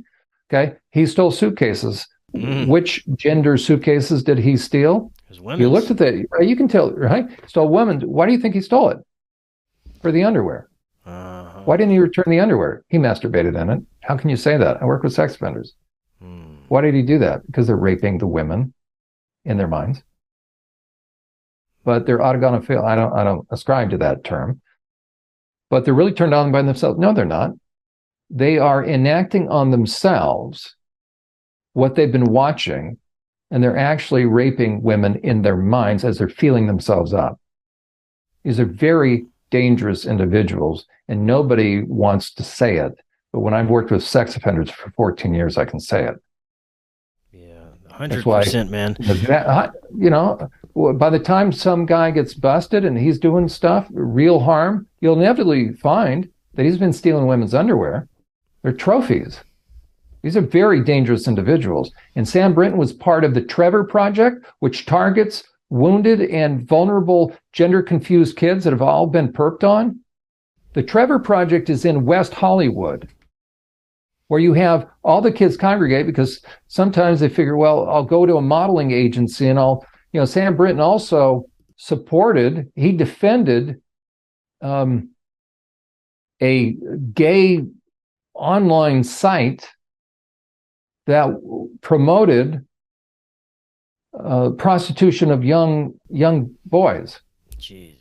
Okay, he stole suitcases. Which gender suitcases did he steal? You looked at that, you can tell, right? Stole women. Why do you think he stole it? For the underwear. Why didn't he return the underwear? He masturbated in it. How can you say that? I work with sex offenders. Why did he do that? Because they're raping the women in their minds. But they're autogonophile. I don't ascribe to that term. But they're really turned on by themselves. No, they're not. They are enacting on themselves what they've been watching, and they're actually raping women in their minds as they're feeling themselves up. These are very dangerous individuals, and nobody wants to say it. But when I've worked with sex offenders for 14 years, I can say it. Yeah, 100%, man. By the time some guy gets busted and he's doing stuff, real harm, you'll inevitably find that he's been stealing women's underwear. They're trophies. These are very dangerous individuals. And Sam Brinton was part of the Trevor Project, which targets wounded and vulnerable gender-confused kids that have all been perped on. The Trevor Project is in West Hollywood, where you have all the kids congregate because sometimes they figure, well, I'll go to a modeling agency and Sam Brinton also he defended a gay online site that promoted prostitution of young boys. Jeez.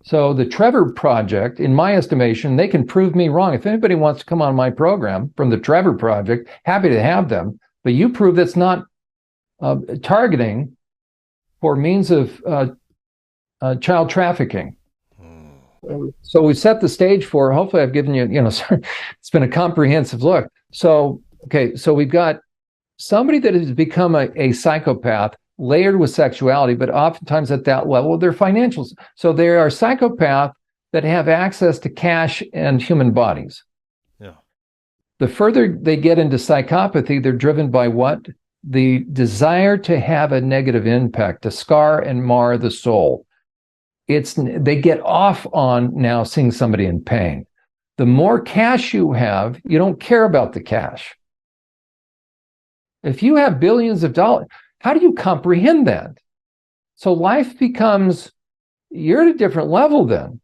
So the Trevor Project, in my estimation, they can prove me wrong. If anybody wants to come on my program from the Trevor Project, happy to have them. But you prove that's not targeting for means of child trafficking. So we set the stage for, hopefully I've given you, it's been a comprehensive look. So we've got somebody that has become a psychopath layered with sexuality, but oftentimes at that level, their financials. So they are psychopaths that have access to cash and human bodies. Yeah. The further they get into psychopathy, they're driven by what? The desire to have a negative impact, to scar and mar the soul. They get off on now seeing somebody in pain. The more cash you have, you don't care about the cash. If you have billions of dollars, how do you comprehend that? So life becomes, you're at a different level then.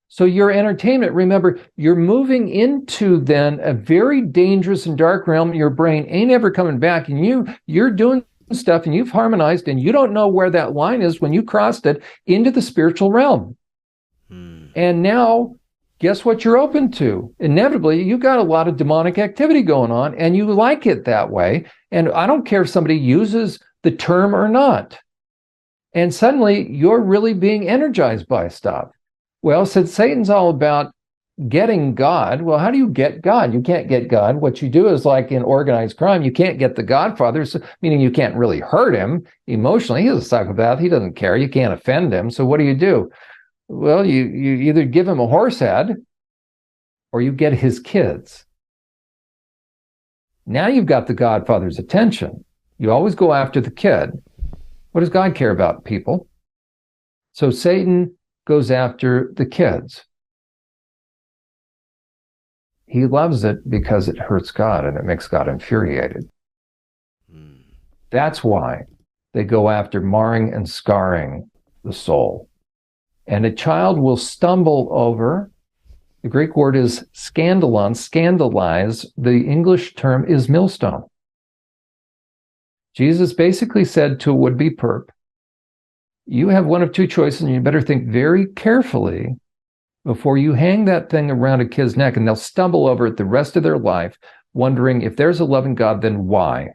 So your entertainment, remember, you're moving into then a very dangerous and dark realm. Your brain ain't ever coming back, and you're doing stuff and you've harmonized, and you don't know where that line is when you crossed it into the spiritual realm. And now, guess what you're open to? Inevitably, you've got a lot of demonic activity going on, and you like it that way. And I don't care if somebody uses the term or not. And suddenly, you're really being energized by stuff. Well, since Satan's all about getting God, well, how do you get God? You can't get God. What you do is like in organized crime, you can't get the Godfather, meaning you can't really hurt him emotionally. He's a psychopath. He doesn't care. You can't offend him. So what do? Well, you either give him a horse head or you get his kids. Now you've got the Godfather's attention. You always go after the kid. What does God care about, people? So Satan goes after the kids. He loves it because it hurts God and it makes God infuriated. That's why they go after marring and scarring the soul. And a child will stumble over, the Greek word is scandalon, scandalize. The English term is millstone. Jesus basically said to a would-be perp, you have one of two choices, and you better think very carefully before you hang that thing around a kid's neck, and they'll stumble over it the rest of their life, wondering if there's a loving God, then why?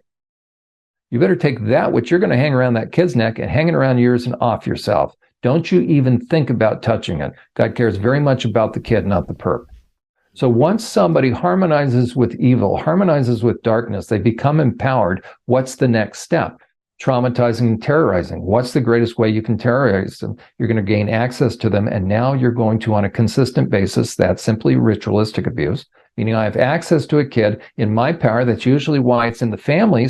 You better take that, which you're going to hang around that kid's neck, and hang it around yours and off yourself. Don't you even think about touching it. God cares very much about the kid, not the perp. So once somebody harmonizes with evil, harmonizes with darkness, they become empowered. What's the next step? Traumatizing and terrorizing. What's the greatest way you can terrorize them? You're going to gain access to them, and now you're going to, on a consistent basis, that's simply ritualistic abuse, meaning I have access to a kid in my power. That's usually why it's in the family,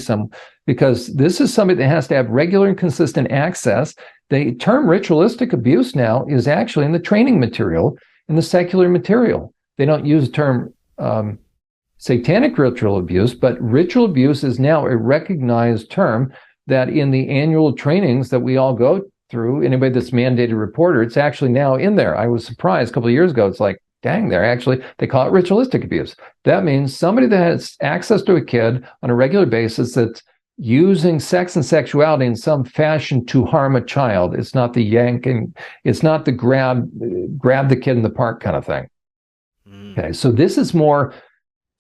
because this is somebody that has to have regular and consistent access. The term ritualistic abuse now is actually in the training material, in the secular material. They don't use the term satanic ritual abuse, but ritual abuse is now a recognized term that in the annual trainings that we all go through, anybody that's mandated reporter, it's actually now in there. I was surprised a couple of years ago. It's like, dang, they call it ritualistic abuse. That means somebody that has access to a kid on a regular basis that's using sex and sexuality in some fashion to harm a child. It's not the yanking, it's not the grab the kid in the park kind of thing. Okay, so this is more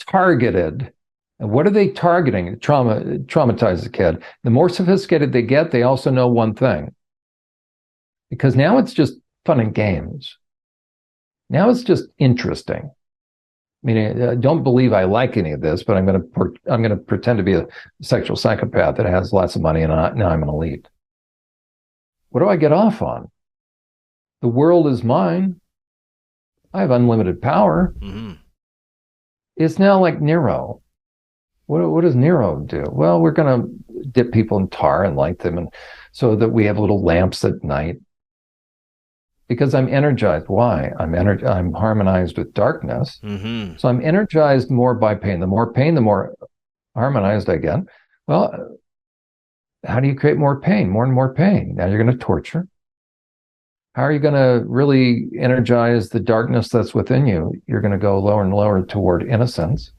targeted. And what are they targeting? Traumatize the kid. The more sophisticated they get, they also know one thing. Because now it's just fun and games. Now it's just interesting. I mean, I don't believe I like any of this, but I'm going to pretend to be a sexual psychopath that has lots of money, and now I'm an elite. What do I get off on? The world is mine. I have unlimited power. Mm-hmm. It's now like Nero. What does Nero do? Well, we're going to dip people in tar and light them, and so that we have little lamps at night. Because I'm energized. Why? I'm harmonized with darkness. Mm-hmm. So I'm energized more by pain. The more harmonized I get. Well, how do you create more pain? More and more pain. Now you're going to torture. How are you going to really energize the darkness that's within you? You're going to go lower and lower toward innocence.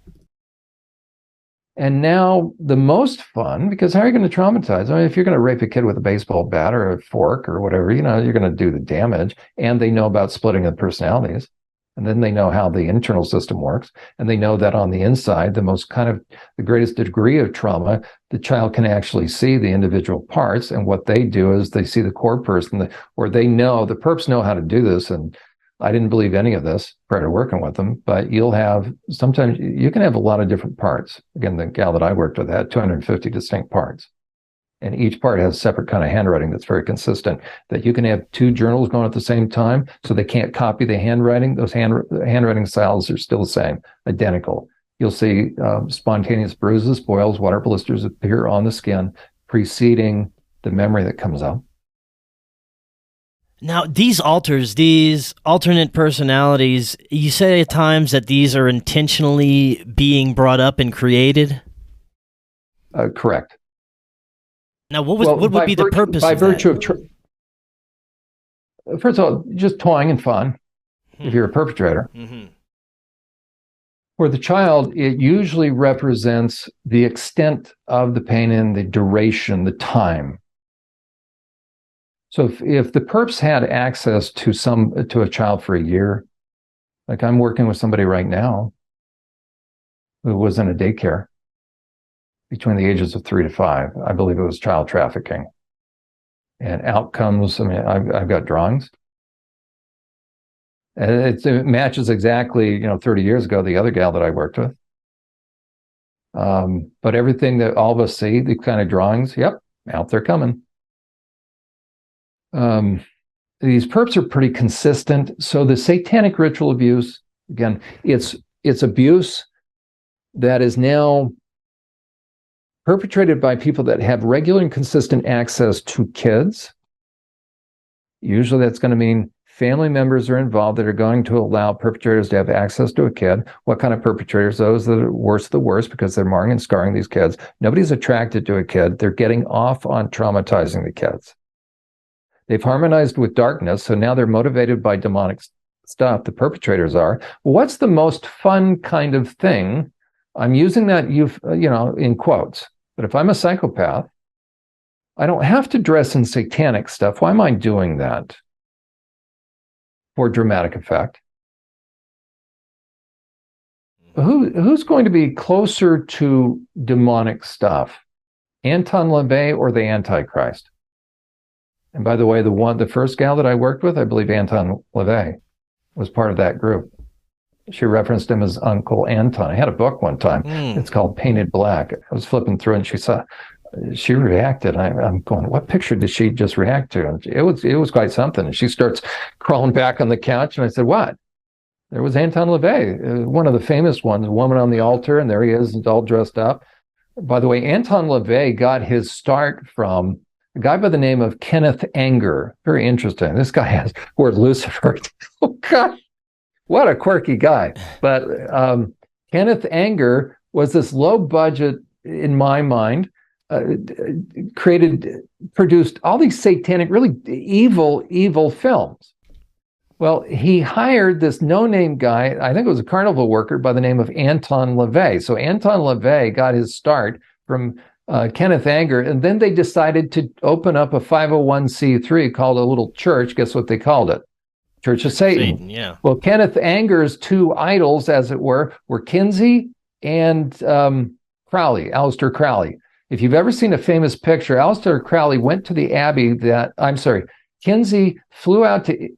And now the most fun, because how are you going to traumatize? I mean, if you're going to rape a kid with a baseball bat or a fork or whatever, you're going to do the damage. And they know about splitting the personalities. And then they know how the internal system works. And they know that on the inside, the greatest degree of trauma, the child can actually see the individual parts. And what they do is they see the core person, or they know, the perps know how to do this. And I didn't believe any of this prior to working with them, but sometimes you can have a lot of different parts. Again, the gal that I worked with had 250 distinct parts. And each part has separate kind of handwriting that's very consistent, that you can have two journals going at the same time, so they can't copy the handwriting. Those handwriting styles are still the same, identical. You'll see spontaneous bruises, boils, water blisters appear on the skin, preceding the memory that comes up. Now, these alternate personalities, you say at times that these are intentionally being brought up and created? Correct. Now, what would be the purpose by of virtue that? Of first of all, just toying and fun, if you're a perpetrator. Mm-hmm. For the child, it usually represents the extent of the pain and the duration, the time. So if the perps had access to a child for a year, like I'm working with somebody right now who was in a daycare between the ages of 3 to 5. I believe it was child trafficking. And outcomes, I mean, I've got drawings. And it matches exactly, 30 years ago, the other gal that I worked with. But everything that all of us see, the kind of drawings, yep, out there coming. These perps are pretty consistent. So the satanic ritual abuse, again, it's abuse that is now perpetrated by people that have regular and consistent access to kids. Usually that's going to mean family members are involved that are going to allow perpetrators to have access to a kid. What kind of perpetrators? Those that are worse the worst, because they're marring and scarring these kids. Nobody's attracted to a kid. They're getting off on traumatizing the kids. They've harmonized with darkness, so now they're motivated by demonic stuff. The perpetrators are. What's the most fun kind of thing? I'm using that in quotes. But if I'm a psychopath, I don't have to dress in satanic stuff. Why am I doing that? For dramatic effect. Who's going to be closer to demonic stuff? Anton LaVey or the Antichrist? And by the way, the first gal that I worked with, I believe Anton LaVey was part of that group. She referenced him as Uncle Anton. I had a book one time. It's called Painted Black. I was flipping through and she reacted. I'm going, what picture did she just react to? And it was quite something. And she starts crawling back on the couch. And I said, what? There was Anton LaVey, one of the famous ones, a woman on the altar, and there he is, all dressed up. By the way, Anton LaVey got his start from a guy by the name of Kenneth Anger. Very interesting. This guy has word Lucifer. Oh, God, what a quirky guy. But Kenneth Anger was this low budget, in my mind, produced all these satanic, really evil films. Well, he hired this no-name guy, I think it was a carnival worker by the name of Anton LaVey. So Anton LaVey got his start from Kenneth Anger, and then they decided to open up a 501c3 called a little church. Guess what they called it? Church of Satan. Yeah. Well, Kenneth Anger's two idols, as it were Kinsey and Aleister Crowley. If you've ever seen a famous picture, Aleister Crowley went to the abbey Kinsey flew out to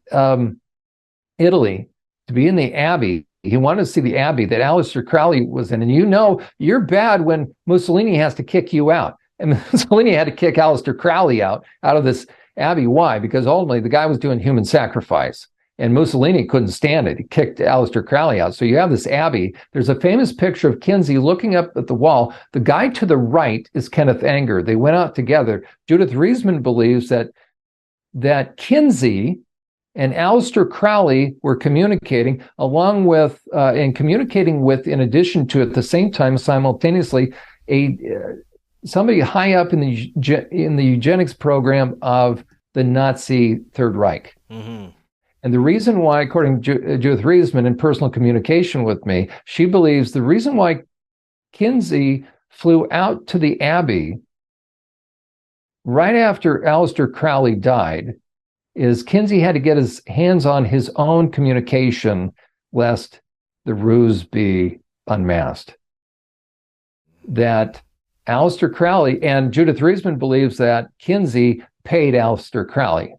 Italy to be in the abbey. He wanted to see the abbey that Aleister Crowley was in. And you're bad when Mussolini has to kick you out. And Mussolini had to kick Aleister Crowley out of this abbey. Why? Because ultimately the guy was doing human sacrifice. And Mussolini couldn't stand it. He kicked Aleister Crowley out. So you have this abbey. There's a famous picture of Kinsey looking up at the wall. The guy to the right is Kenneth Anger. They went out together. Judith Reisman believes that Kinsey and Aleister Crowley were communicating along with, in addition to, at the same time, simultaneously, somebody high up in the eugenics program of the Nazi Third Reich. Mm-hmm. And the reason why, according to Judith Reisman in personal communication with me, she believes the reason why Kinsey flew out to the abbey right after Aleister Crowley died is Kinsey had to get his hands on his own communication lest the ruse be unmasked. That Aleister Crowley, and Judith Reisman believes that Kinsey paid Aleister Crowley.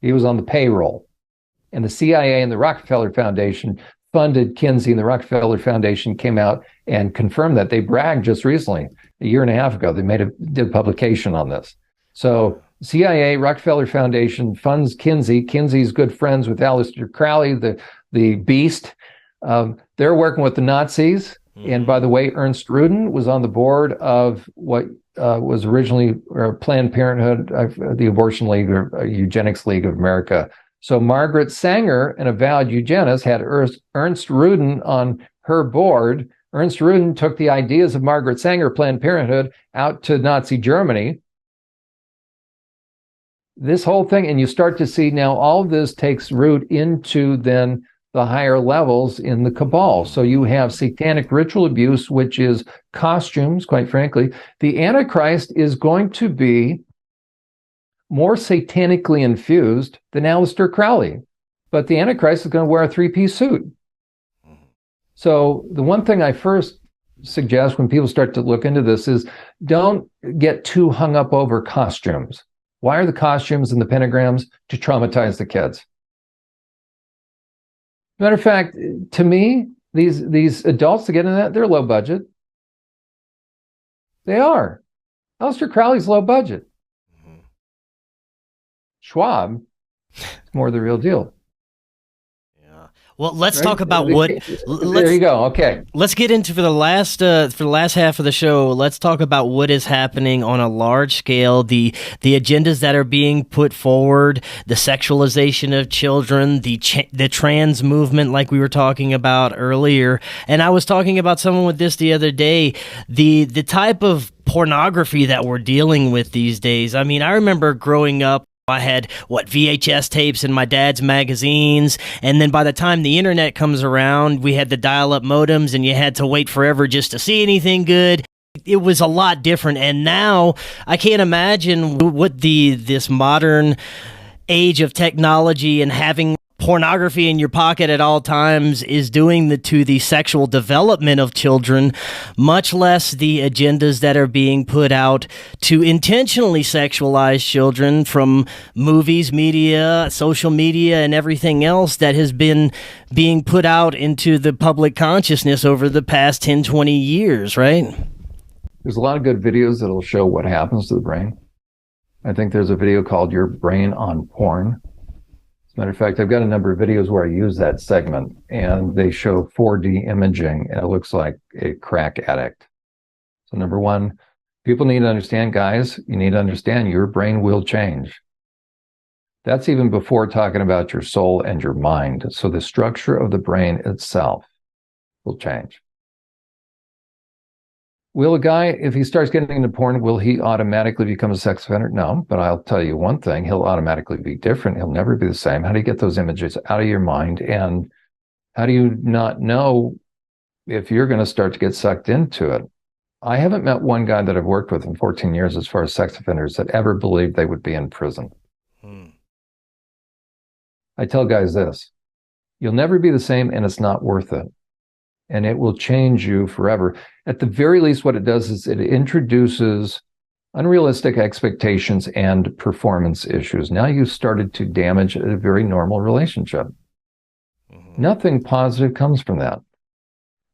He was on the payroll. And the CIA and the Rockefeller Foundation funded Kinsey, and the Rockefeller Foundation came out and confirmed that. They bragged just recently, a year and a half ago, they did a publication on this. So CIA, Rockefeller Foundation funds Kinsey. Kinsey's good friends with Aleister Crowley, the beast. They're working with the Nazis. Mm-hmm. And by the way, Ernst Rudin was on the board of what was originally Planned Parenthood, the Abortion League or Eugenics League of America. So Margaret Sanger, an avowed eugenist, had Ernst Rudin on her board. Ernst Rudin took the ideas of Margaret Sanger, Planned Parenthood, out to Nazi Germany. This whole thing, and you start to see now all of this takes root into then the higher levels in the cabal. So you have satanic ritual abuse, which is costumes, quite frankly. The Antichrist is going to be more satanically infused than Aleister Crowley. But the Antichrist is going to wear a three-piece suit. So the one thing I first suggest when people start to look into this is don't get too hung up over costumes. Why are the costumes and the pentagrams? To traumatize the kids. Matter of fact, to me, these adults that get into that, they're low budget. They are. Aleister Crowley's low budget. Schwab is more the real deal. Yeah. Well, let's talk about what. There you go. Okay. Let's get into for the last half of the show. Let's talk about what is happening on a large scale. The agendas that are being put forward, the sexualization of children, the trans movement, like we were talking about earlier. And I was talking about someone with this the other day. The type of pornography that we're dealing with these days. I mean, I remember growing up I had, VHS tapes in my dad's magazines. And then by the time the internet comes around, we had the dial-up modems and you had to wait forever just to see anything good. It was a lot different. And now I can't imagine what this modern age of technology and having pornography in your pocket at all times is doing to the sexual development of children, much less the agendas that are being put out to intentionally sexualize children from movies, media, social media, and everything else that has been being put out into the public consciousness over the past 10, 20 years, right? There's a lot of good videos that'll show what happens to the brain. I think there's a video called Your Brain on Porn. As a matter of fact, I've got a number of videos where I use that segment, and they show 4D imaging, and it looks like a crack addict. So number one, people need to understand, guys, you need to understand your brain will change. That's even before talking about your soul and your mind. So the structure of the brain itself will change. Will a guy, if he starts getting into porn, will he automatically become a sex offender? No, but I'll tell you one thing, he'll automatically be different. He'll never be the same. How do you get those images out of your mind? And how do you not know if you're going to start to get sucked into it? I haven't met one guy that I've worked with in 14 years as far as sex offenders that ever believed they would be in prison. I tell guys this, you'll never be the same, and it's not worth it. And it will change you forever. At the very least, what it does is it introduces unrealistic expectations and performance issues. Now you've started to damage a very normal relationship. Nothing positive comes from that.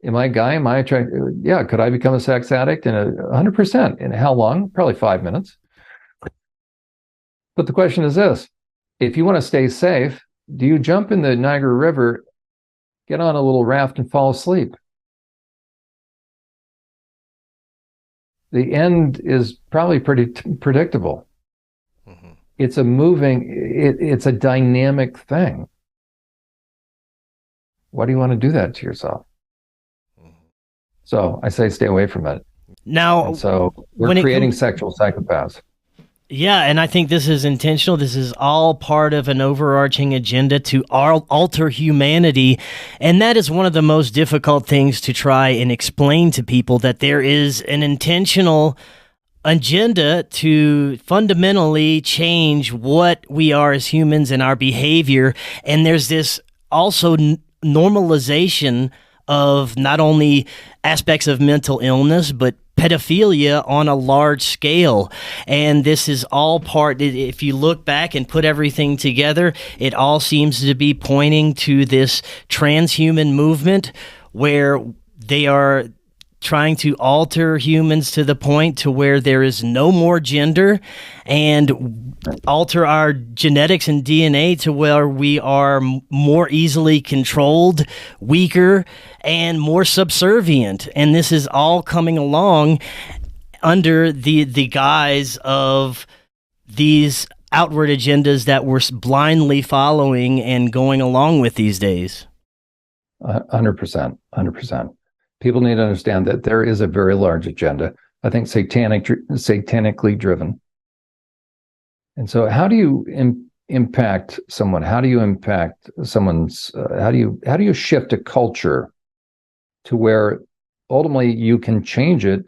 Am I a guy? Am I attracted? Yeah. Could I become a sex addict? In 100%. In how long? Probably 5 minutes. But the question is this. If you want to stay safe, do you jump in the Niagara River, get on a little raft, and fall asleep? The end is probably pretty predictable. It's a moving, it's a dynamic thing. Why do you want to do that to yourself? So I say stay away from it. Now, and so we're creating sexual psychopaths. Yeah, and I think this is intentional. This is all part of an overarching agenda to alter humanity, and that is one of the most difficult things to try and explain to people, that there is an intentional agenda to fundamentally change what we are as humans and our behavior, and there's this also normalization of not only aspects of mental illness, but pedophilia on a large scale. And this is all part, if you look back and put everything together, it all seems to be pointing to this transhuman movement where they are trying to alter humans to the point to where there is no more gender, and alter our genetics and DNA to where we are more easily controlled, weaker, and more subservient. And this is all coming along under the guise of these outward agendas that we're blindly following and going along with these days. 100%. People need to understand that there is a very large agenda. I think satanically driven. And so how do you impact someone? How do you impact someone's, how do you shift a culture to where ultimately you can change it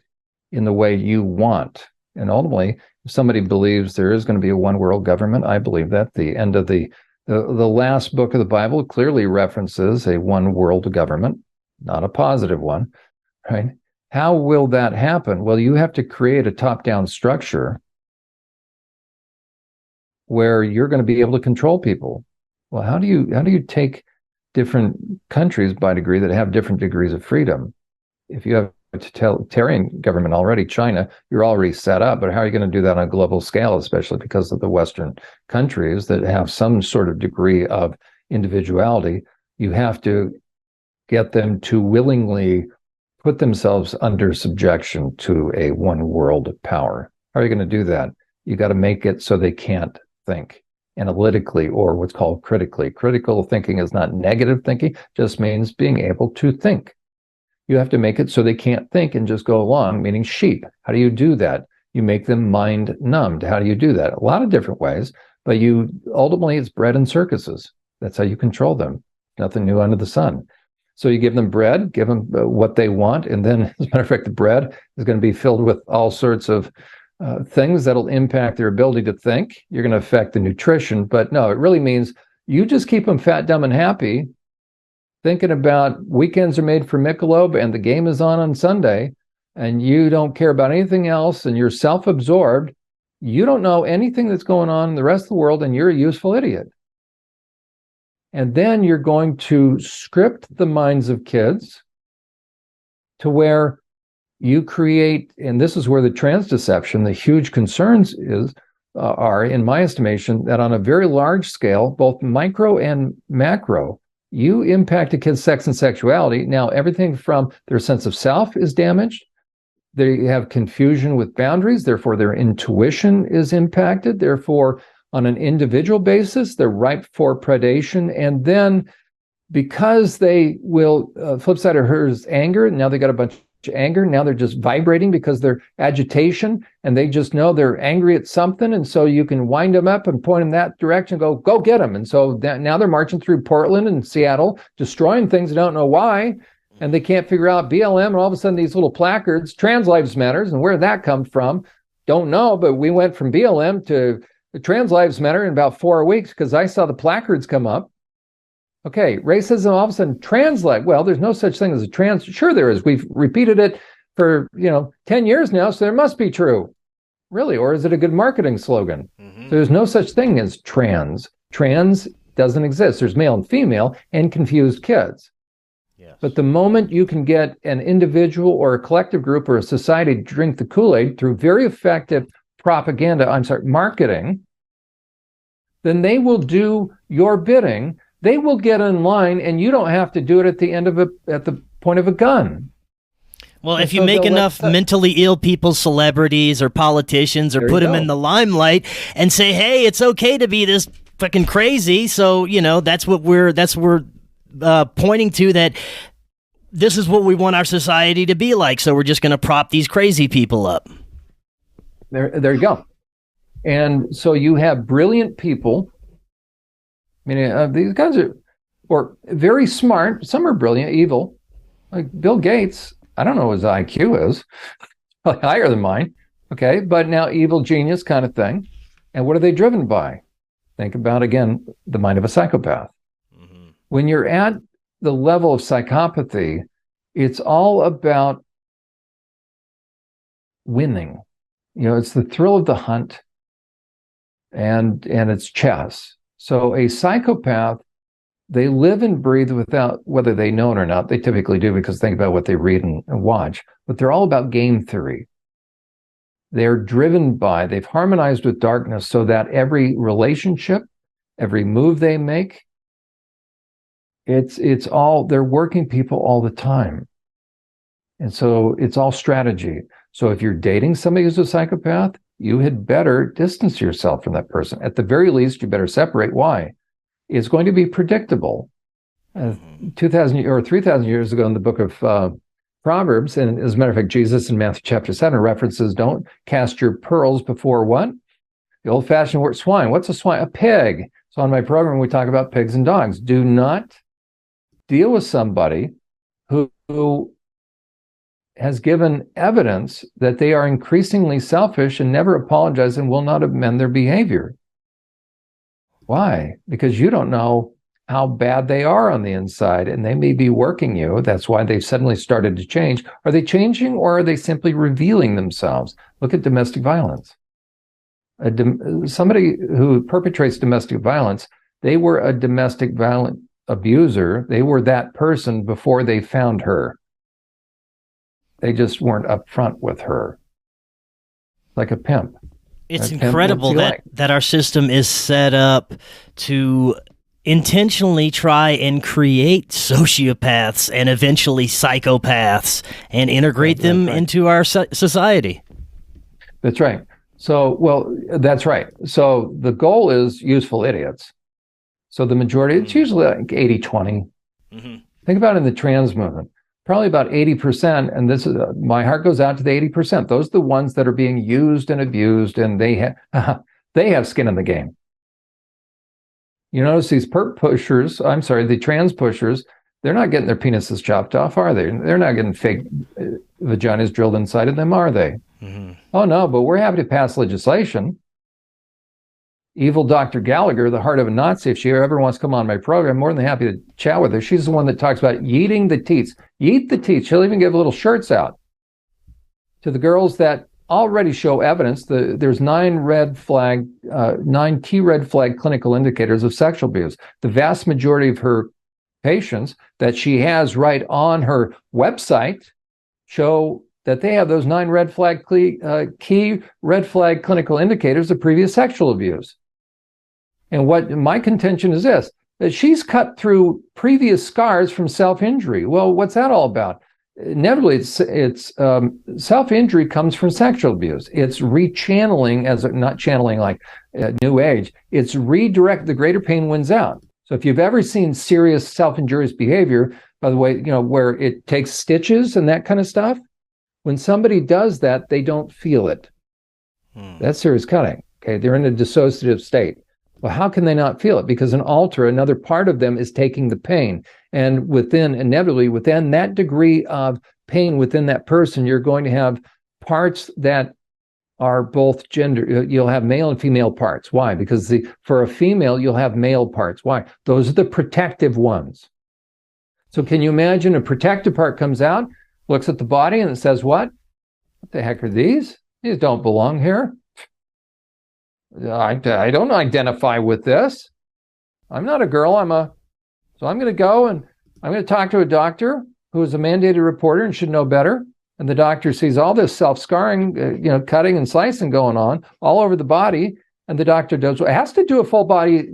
in the way you want? And ultimately, if somebody believes there is going to be a one world government, I believe that. The end of the last book of the Bible clearly references a one world government, not a positive one, right? How will that happen? Well, you have to create a top-down structure where you're going to be able to control people. Well, how do you take different countries by degree that have different degrees of freedom? If you have a totalitarian government already, China, you're already set up, but how are you going to do that on a global scale, especially because of the Western countries that have some sort of degree of individuality? You have to get them to willingly put themselves under subjection to a one world power. How are you going to do that? You got to make it so they can't think analytically or what's called critically. Critical thinking is not negative thinking, just means being able to think. You have to make it so they can't think and just go along, meaning sheep. How do you do that? You make them mind numbed. How do you do that? A lot of different ways, But ultimately, it's bread and circuses. That's how you control them. Nothing new under the sun. So you give them bread, give them what they want, and then, as a matter of fact, the bread is going to be filled with all sorts of things that'll impact their ability to think. You're going to affect the nutrition, but no, it really means you just keep them fat, dumb, and happy, thinking about weekends are made for Michelob and the game is on Sunday, and you don't care about anything else, and you're self-absorbed. You don't know anything that's going on in the rest of the world, and you're a useful idiot. And then you're going to script the minds of kids to where you create, and this is where the trans deception, the huge concerns are, in my estimation, that on a very large scale, both micro and macro, you impact a kid's sex and sexuality. Now, everything from their sense of self is damaged. They have confusion with boundaries. Therefore, their intuition is impacted. Therefore, on an individual basis, they're ripe for predation. And then because they will, flip side of her is anger. Now they got a bunch of anger. Now they're just vibrating because they're agitation, and they just know they're angry at something. And so you can wind them up and point them that direction, go get them. And so now they're marching through Portland and Seattle, destroying things they don't know why. And they can't figure out BLM. And all of a sudden these little placards, trans lives matters, and where that comes from, don't know. But we went from BLM to trans lives matter in about 4 weeks because I saw the placards come up. Okay, racism, all of a sudden, trans life. Well, there's no such thing as a trans. Sure, there is. We've repeated it for 10 years now, so there must be true. Really, or is it a good marketing slogan? So there's no such thing as trans. Trans doesn't exist. There's male and female and confused kids. Yes. But the moment you can get an individual or a collective group or a society to drink the Kool-Aid through very effective marketing, then they will do your bidding. They will get in line, and you don't have to do it at the point of a gun. Well, and if you make enough mentally ill people celebrities or politicians, or put them in the limelight and say, "Hey, it's okay to be this fucking crazy," so that's what we're pointing to, that this is what we want our society to be like. So we're just going to prop these crazy people up. There you go. And so you have brilliant people. I mean, these guys are very smart. Some are brilliant, evil. Like Bill Gates, I don't know what his IQ is. Probably higher than mine. Okay, but now evil genius kind of thing. And what are they driven by? Think about, again, the mind of a psychopath. Mm-hmm. When you're at the level of psychopathy, it's all about winning. It's the thrill of the hunt, and it's chess. So a psychopath, they live and breathe without, whether they know it or not, they typically do because think about what they read and watch, but they're all about game theory. They're driven by, they've harmonized with darkness so that every relationship, every move they make, it's all, they're working people all the time. And so it's all strategy. So if you're dating somebody who's a psychopath, you had better distance yourself from that person. At the very least, you better separate. Why? It's going to be predictable. 2,000 or 3,000 years ago in the book of Proverbs, and as a matter of fact, Jesus in Matthew chapter 7 references, don't cast your pearls before what? The old-fashioned word swine. What's a swine? A pig. So on my program, we talk about pigs and dogs. Do not deal with somebody who has given evidence that they are increasingly selfish and never apologize and will not amend their behavior. Why? Because you don't know how bad they are on the inside, and they may be working you. That's why they've suddenly started to change. Are they changing, or are they simply revealing themselves? Look at domestic violence. Somebody who perpetrates domestic violence, they were a domestic violent abuser. They were that person before they found her. They just weren't upfront with her. Like a pimp. It's incredible that our system is set up to intentionally try and create sociopaths and eventually psychopaths and integrate them into our society. That's right. So, that's right. So the goal is useful idiots. So the majority, it's usually like 80-20. Mm-hmm. Think about it in the trans movement. Probably about 80%, and this is my heart goes out to the 80%. Those are the ones that are being used and abused, and they have skin in the game. You notice these the trans pushers, they're not getting their penises chopped off, are they? They're not getting fake vaginas drilled inside of them, are they? Mm-hmm. Oh, no, but we're happy to pass legislation. Evil Dr. Gallagher, the heart of a Nazi, if she ever wants to come on my program, I'm more than happy to chat with her. She's the one that talks about yeeting the teats. Yeet the teats. She'll even give little shirts out to the girls that already show evidence. There's 9 key red flag clinical indicators of sexual abuse. The vast majority of her patients that she has right on her website show that they have those 9 key red flag clinical indicators of previous sexual abuse. And what my contention is this, that she's cut through previous scars from self-injury. Well, what's that all about? Inevitably, it's self-injury comes from sexual abuse. It's rechanneling, not channeling like New Age. It's redirect. The greater pain wins out. So if you've ever seen serious self-injurious behavior, by the way, where it takes stitches and that kind of stuff, when somebody does that, they don't feel it. That's serious cutting. Okay, they're in a dissociative state. Well, how can they not feel it? Because another part of them is taking the pain. And inevitably, within that degree of pain within that person, you're going to have parts that are both gender. You'll have male and female parts. Why? Because for a female, you'll have male parts. Why? Those are the protective ones. So can you imagine a protective part comes out, looks at the body, and it says, what? What the heck are these? These don't belong here. I don't identify with this. I'm not a girl. So I'm going to go and I'm going to talk to a doctor who is a mandated reporter and should know better. And the doctor sees all this self-scarring, cutting and slicing going on all over the body. And the doctor has to do a full body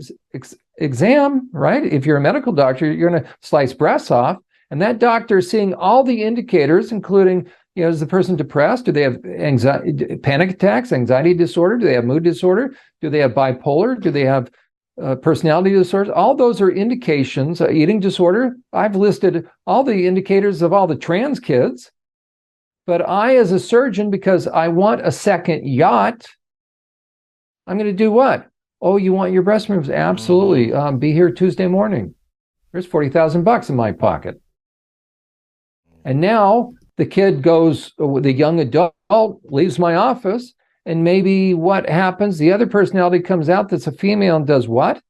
exam, right? If you're a medical doctor, you're going to slice breasts off. And that doctor is seeing all the indicators, including, is the person depressed? Do they have anxiety, panic attacks, anxiety disorder? Do they have mood disorder? Do they have bipolar? Do they have personality disorders? All those are indications. Eating disorder. I've listed all the indicators of all the trans kids. But I, as a surgeon, because I want a second yacht, I'm going to do what? Oh, you want your breast removed? Absolutely. Be here Tuesday morning. There's $40,000 in my pocket. And now the kid goes, the young adult leaves my office, and maybe what happens? The other personality comes out that's a female and does what?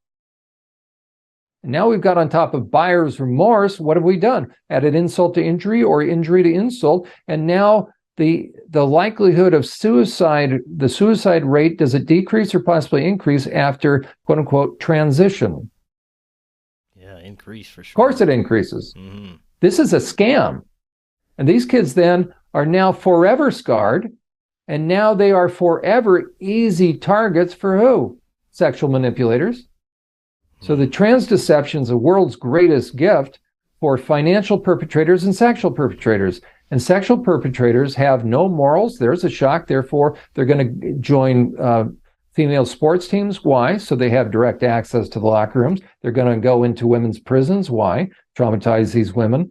And now we've got on top of buyer's remorse. What have we done? Added insult to injury or injury to insult. And now the likelihood of suicide, the suicide rate, does it decrease or possibly increase after, quote unquote, transition? Yeah, increase for sure. Of course it increases. Mm-hmm. This is a scam. And these kids then are now forever scarred, and now they are forever easy targets for who? Sexual manipulators. So the trans deception is the world's greatest gift for financial perpetrators and sexual perpetrators. And sexual perpetrators have no morals. There's a shock. Therefore, they're going to join female sports teams. Why? So they have direct access to the locker rooms. They're going to go into women's prisons. Why? Traumatize these women.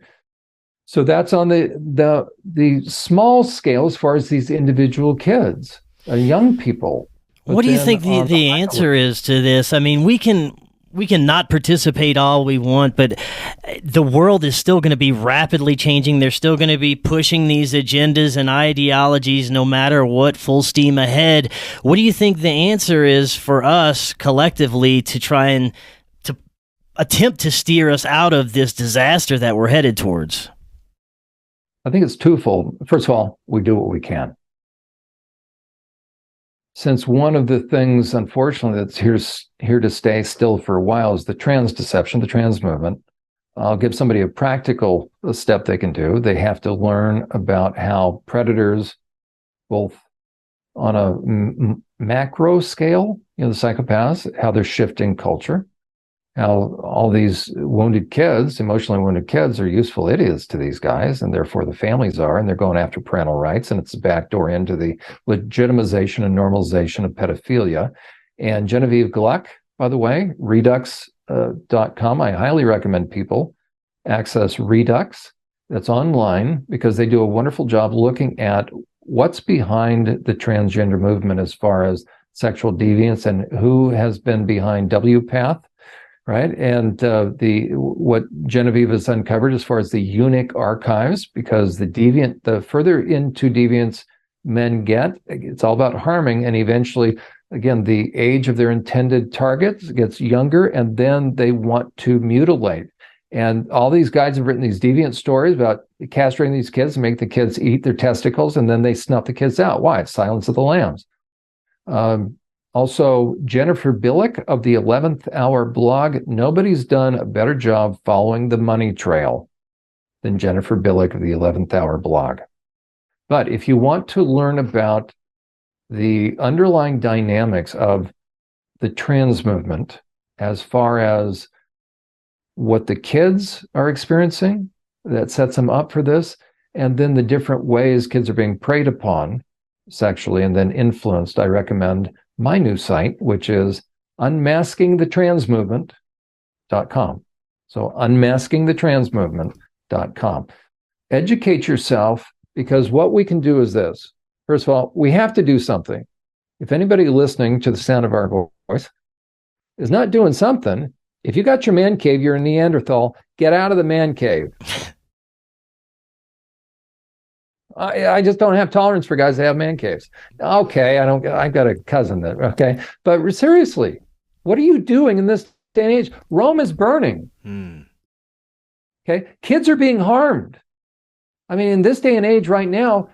So that's on the small scale as far as these individual kids, young people. What do you think the answer is to this? I mean, we can not participate all we want, but the world is still going to be rapidly changing. They're still going to be pushing these agendas and ideologies no matter what, full steam ahead. What do you think the answer is for us collectively to try and to attempt to steer us out of this disaster that we're headed towards? I think it's twofold. First of all, we do what we can. Since one of the things, unfortunately, that's here to stay still for a while is the trans deception, the trans movement. I'll give somebody a practical step they can do. They have to learn about how predators, both on a macro scale, the psychopaths, how they're shifting culture, how all these wounded kids, emotionally wounded kids, are useful idiots to these guys, and therefore the families are, and they're going after parental rights, and it's a backdoor into the legitimization and normalization of pedophilia. And Genevieve Gluck, by the way, Redux.com, I highly recommend people access Redux. That's online because they do a wonderful job looking at what's behind the transgender movement as far as sexual deviance and who has been behind WPATH. right? And what Genevieve has uncovered as far as the eunuch archives, because the further into deviance men get, it's all about harming, and eventually, again, the age of their intended targets gets younger, and then they want to mutilate. And all these guys have written these deviant stories about castrating these kids and make the kids eat their testicles, and then they snuff the kids out. Why? Silence of the Lambs. Also, Jennifer Billick of the 11th Hour blog. Nobody's done a better job following the money trail than Jennifer Billick of the 11th Hour blog. But if you want to learn about the underlying dynamics of the trans movement, as far as what the kids are experiencing that sets them up for this, and then the different ways kids are being preyed upon sexually and then influenced, I recommend my new site, which is unmaskingthetransmovement.com. So unmaskingthetransmovement.com. Educate yourself, because what we can do is this. First of all, we have to do something. If anybody listening to the sound of our voice is not doing something, if you got your man cave, you're a Neanderthal, get out of the man cave. I just don't have tolerance for guys that have man caves. Okay, I've got a cousin that, okay. But seriously, what are you doing in this day and age? Rome is burning. Okay, kids are being harmed. I mean, in this day and age right now,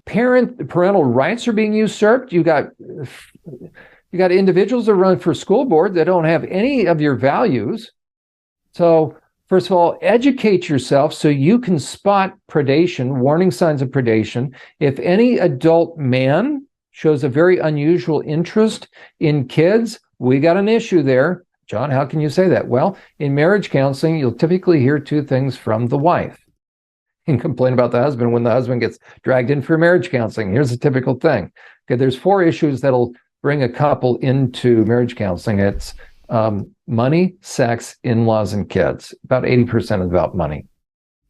parental rights are being usurped. You got individuals that run for school board that don't have any of your values. So first of all, educate yourself so you can spot predation, warning signs of predation. If any adult man shows a very unusual interest in kids, we got an issue there. Jon, how can you say that? Well, in marriage counseling, you'll typically hear two things from the wife. You can complain about the husband when the husband gets dragged in for marriage counseling. Here's a typical thing. Okay, there's 4 issues that'll bring a couple into marriage counseling. It's money, sex, in-laws, and kids. About 80% is about money.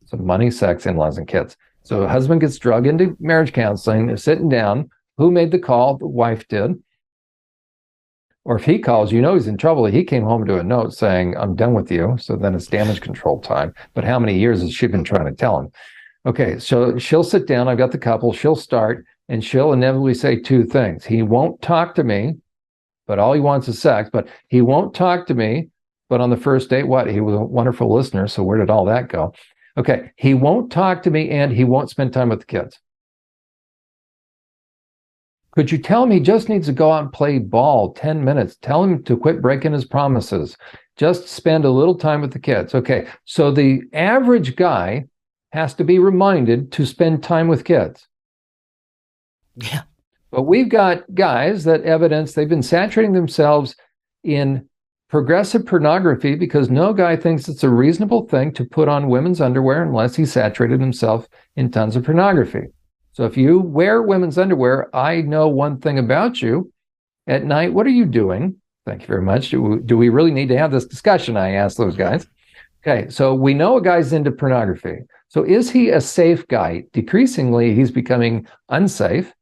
So money, sex, in-laws, and kids. So a husband gets drugged into marriage counseling, they're sitting down. Who made the call? The wife did. Or if he calls, you know he's in trouble. He came home to a note saying, I'm done with you. So then it's damage control time. But how many years has she been trying to tell him? Okay, so she'll sit down. I've got the couple. She'll start, and she'll inevitably say 2 things. He won't talk to me, but all he wants is sex. But he won't talk to me, but on the first date, what? He was a wonderful listener, so where did all that go? Okay, he won't talk to me, and he won't spend time with the kids. Could you tell him he just needs to go out and play ball 10 minutes? Tell him to quit breaking his promises. Just spend a little time with the kids. Okay, so the average guy has to be reminded to spend time with kids. Yeah. But we've got guys that evidence they've been saturating themselves in progressive pornography because no guy thinks it's a reasonable thing to put on women's underwear unless he saturated himself in tons of pornography. So if you wear women's underwear, I know one thing about you. At night, what are you doing? Thank you very much. Do we really need to have this discussion? I asked those guys. Okay, so we know a guy's into pornography. So is he a safe guy? Decreasingly, he's becoming unsafe.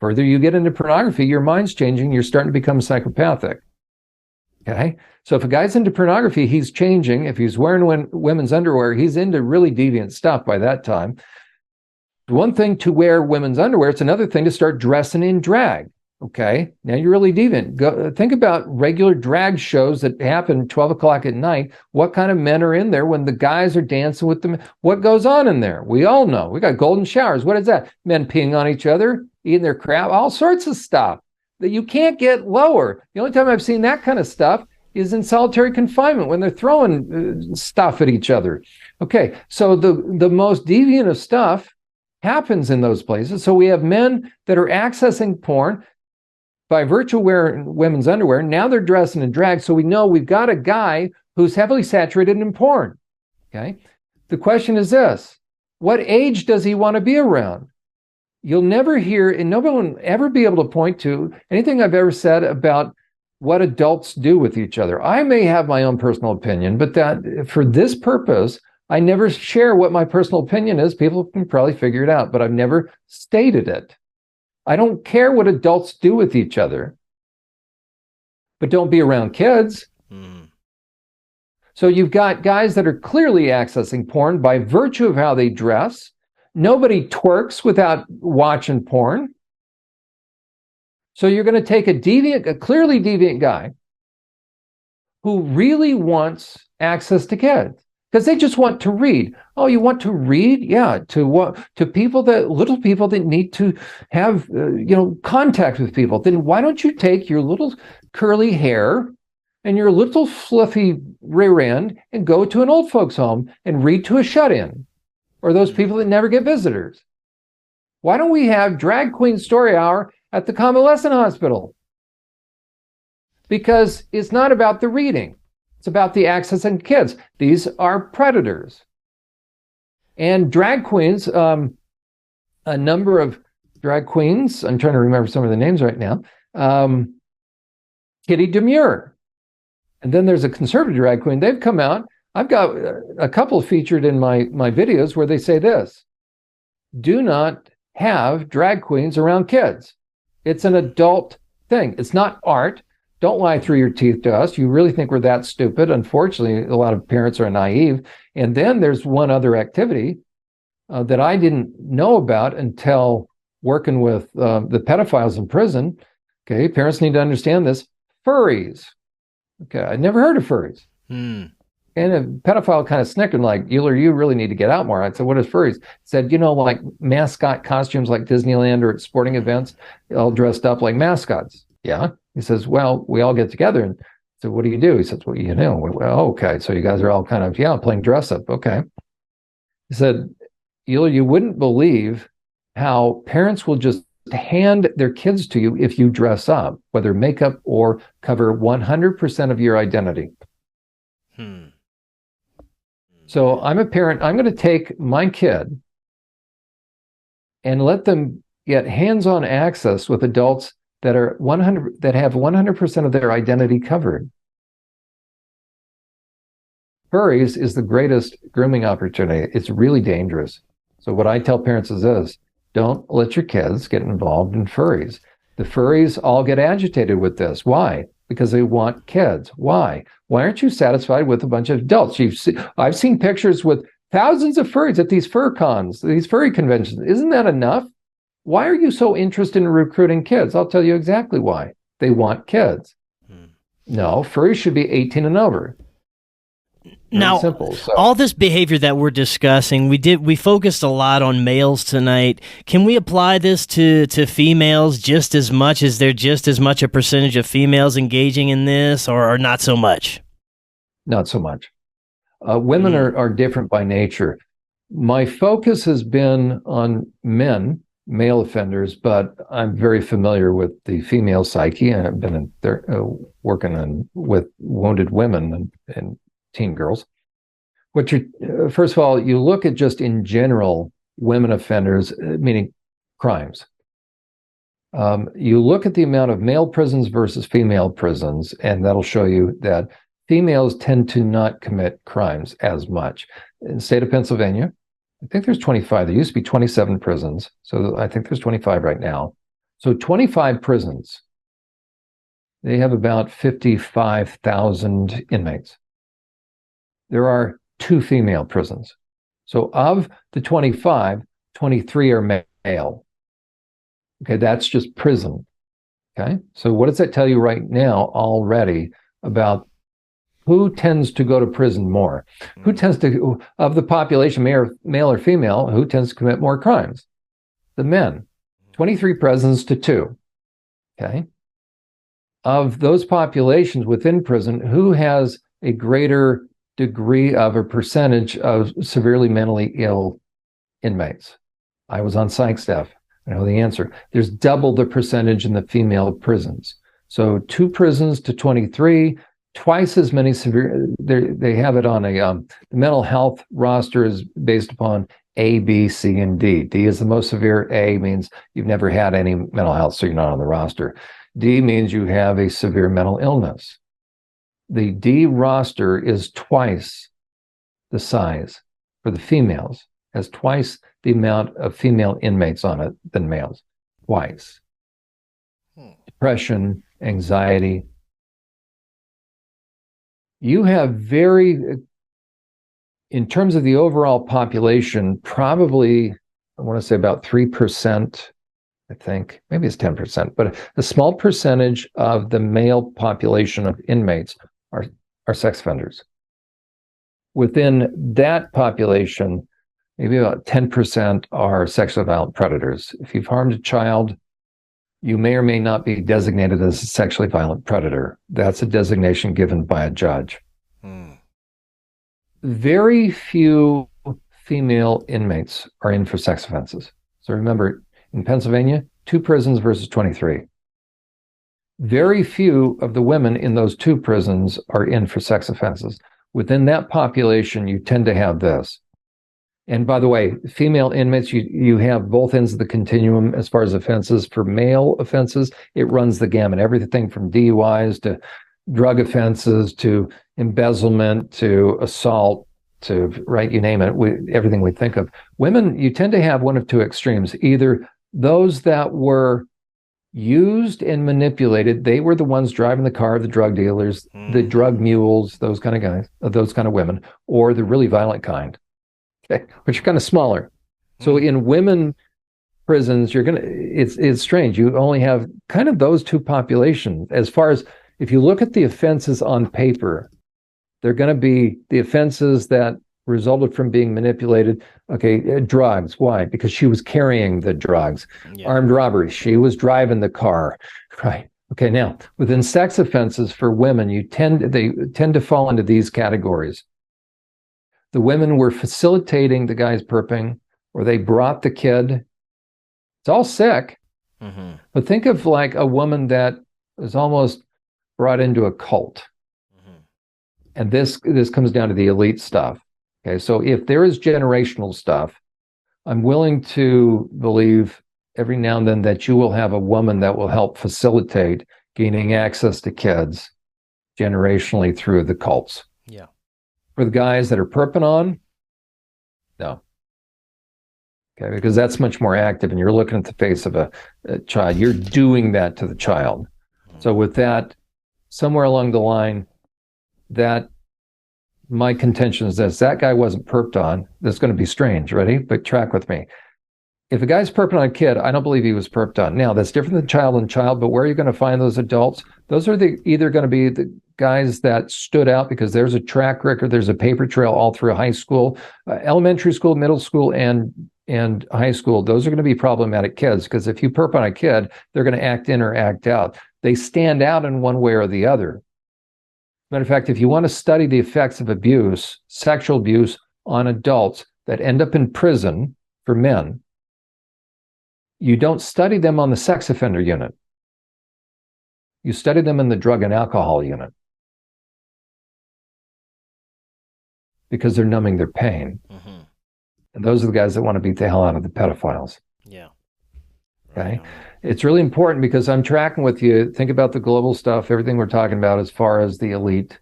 Further you get into pornography, your mind's changing. You're starting to become psychopathic. Okay, so if a guy's into pornography, he's changing. If he's wearing women's underwear, he's into really deviant stuff by that time. One thing to wear women's underwear, it's another thing to start dressing in drag. Okay, now you're really deviant. Think about regular drag shows that happen 12 o'clock at night. What kind of men are in there when the guys are dancing with them? What goes on in there? We all know. We got golden showers. What is that? Men peeing on each other, eating their crap, all sorts of stuff that you can't get lower. The only time I've seen that kind of stuff is in solitary confinement when they're throwing stuff at each other. Okay, so the most deviant of stuff happens in those places. So we have men that are accessing porn by virtue of wearing women's underwear. Now they're dressing in drag. So we know we've got a guy who's heavily saturated in porn. Okay. The question is this: what age does he want to be around? You'll never hear, and nobody will ever be able to point to anything I've ever said about what adults do with each other. I may have my own personal opinion, but that for this purpose, I never share what my personal opinion is. People can probably figure it out, but I've never stated it. I don't care what adults do with each other, but don't be around kids. So you've got guys that are clearly accessing porn by virtue of how they dress. Nobody twerks without watching porn. So you're going to take a clearly deviant guy who really wants access to kids because they just want to read. Oh, you want to read? Yeah, to what? To little people that need to have contact with people. Then why don't you take your little curly hair and your little fluffy rear end and go to an old folks home and read to a shut-in, or those people that never get visitors? Why don't we have drag queen story hour at the convalescent hospital? Because it's not about the reading. It's about the accessing kids. These are predators. And drag queens, a number of drag queens, I'm trying to remember some of the names right now, Kitty Demure. And then there's a conservative drag queen. They've come out. I've got a couple featured in my videos where they say this: do not have drag queens around kids. It's an adult thing. It's not art. Don't lie through your teeth to us. You really think we're that stupid? Unfortunately, a lot of parents are naive. And then there's one other activity that I didn't know about until working with the pedophiles in prison. Okay, parents need to understand this. Furries. Okay, I'd never heard of furries. And a pedophile kind of snickered, like, Uhler, you really need to get out more. I said, what is furries? He said, like mascot costumes like Disneyland or at sporting events, all dressed up like mascots. Yeah. He says, well, we all get together. And so what do you do? He says, well, well, okay. So you guys are all kind of, playing dress up. Okay. He said, Uhler, you wouldn't believe how parents will just hand their kids to you if you dress up, whether makeup or cover 100% of your identity. So I'm a parent. I'm going to take my kid and let them get hands-on access with adults that are 100 that have 100% of their identity covered. Furries is the greatest grooming opportunity. It's really dangerous. So what I tell parents is this: don't let your kids get involved in furries. The furries all get agitated with this. Why? Because they want kids. Why? Why aren't you satisfied with a bunch of adults? I've seen pictures with thousands of furries at these fur cons, these furry conventions. Isn't that enough? Why are you so interested in recruiting kids? I'll tell you exactly why. They want kids. No, furries should be 18 and over. Now, simple. So, all this behavior that we're discussing, we focused a lot on males tonight. Can we apply this to females just as much? Is there just as much a percentage of females engaging in this, or not so much? Not so much. Women are different by nature. My focus has been on men, male offenders, but I'm very familiar with the female psyche, and I've been working with wounded women and teen girls. First of all, you look at just in general women offenders, meaning crimes. You look at the amount of male prisons versus female prisons, and that'll show you that females tend to not commit crimes as much. In the state of Pennsylvania, I think there's 25. There used to be 27 prisons. So I think there's 25 right now. So 25 prisons. They have about 55,000 inmates. There are 2 female prisons. So of the 25, 23 are male. Okay, that's just prison. Okay, so what does that tell you right now already about who tends to go to prison more? Who tends to, of the population, male or female, who tends to commit more crimes? The men. 23 prisons to 2. Okay. Of those populations within prison, who has a greater degree of a percentage of severely mentally ill inmates? I was on psych staff. I know the answer. There's double the percentage in the female prisons. So 2 prisons to 23, twice as many severe. They have it on the mental health roster is based upon A, B, C, and D. D is the most severe. A means you've never had any mental health, so you're not on the roster. D means you have a severe mental illness. The D roster is twice the size for the females, has twice the amount of female inmates on it than males. Twice. Depression, anxiety. you have in terms of the overall population, probably, I want to say about 3%, I think, maybe it's 10%, but a small percentage of the male population of inmates are sex offenders. Within that population, maybe about 10% are sexually violent predators. If you've harmed a child, you may or may not be designated as a sexually violent predator. That's a designation given by a judge. Very few female inmates are in for sex offenses. So remember, in Pennsylvania, 2 prisons versus 23. Very few of the women in those 2 prisons are in for sex offenses. Within that population, you tend to have this. And by the way, female inmates, you have both ends of the continuum as far as offenses. For male offenses, it runs the gamut, everything from DUIs to drug offenses to embezzlement to assault to, right, you name it, everything we think of. Women, you tend to have one of 2 extremes. Either those that were used and manipulated, they were the ones driving the car, the drug dealers, the drug mules, those kind of guys, those kind of women, or the really violent kind, okay, which are kind of smaller. So in women prisons, it's strange. You only have kind of those 2 populations. As far as, if you look at the offenses on paper, they're going to be the offenses that resulted from being manipulated. Okay, drugs. Why? Because she was carrying the drugs. Yeah. Armed robbery. She was driving the car. Right. Okay. Now, within sex offenses for women, they tend to fall into these categories. The women were facilitating the guy's perping, or they brought the kid. It's all sick. But think of like a woman that is almost brought into a cult. And this comes down to the elite stuff. Okay, so if there is generational stuff, I'm willing to believe every now and then that you will have a woman that will help facilitate gaining access to kids generationally through the cults. Yeah. For the guys that are perping on, no. Okay, because that's much more active and you're looking at the face of a child. You're doing that to the child. So with that, somewhere along the line, that my contention is this: that guy wasn't perped on. That's going to be strange. Ready? But track with me. If a guy's perping on a kid, I don't believe he was perped on. Now, that's different than child and child, but where are you going to find those adults? Those are either going to be the guys that stood out because there's a track record, there's a paper trail all through high school, elementary school, middle school, and high school. Those are going to be problematic kids because if you perp on a kid, they're going to act in or act out. They stand out in one way or the other. Matter of fact, if you want to study the effects of abuse, sexual abuse on adults that end up in prison for men, you don't study them on the sex offender unit. You study them in the drug and alcohol unit because they're numbing their pain. And those are the guys that want to beat the hell out of the pedophiles. Yeah. Okay. Right. It's really important because I'm tracking with you. Think about the global stuff, everything we're talking about as far as the elite.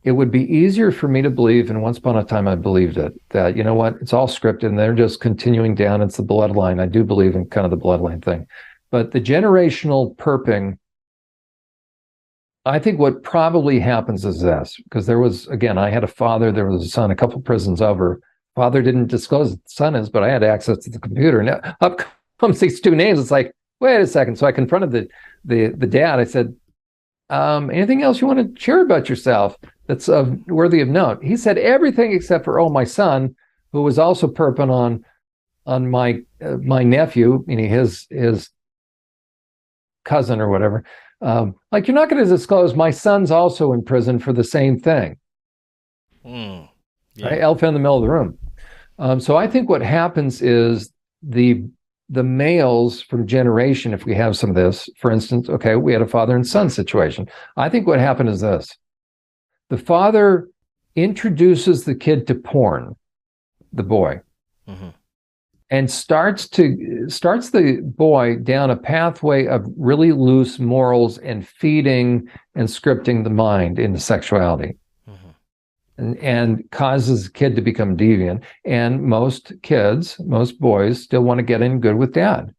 It would be easier for me to believe, and once upon a time I believed it, that, you know what, it's all scripted and they're just continuing down. It's the bloodline. I do believe in kind of the bloodline thing. But the generational perping, I think what probably happens is this, because there was, again, I had a father, there was a son, a couple prisons over. Father didn't disclose who the son is, but I had access to the computer. And up comes these 2 names. It's like, wait a second. So I confronted the dad. I said, anything else you want to share about yourself that's worthy of note? He said everything except for, my son, who was also perping on my nephew, meaning his cousin or whatever. Like, you're not going to disclose my son's also in prison for the same thing. Yeah. Right? Elephant in the middle of the room. So I think what happens is the males from generation, if we have some of this, for instance, okay, we had a father and son situation. I think what happened is this. The father introduces the kid to porn, the boy, and starts the boy down a pathway of really loose morals and feeding and scripting the mind into sexuality. And causes the kid to become deviant. And most kids, most boys still want to get in good with dad.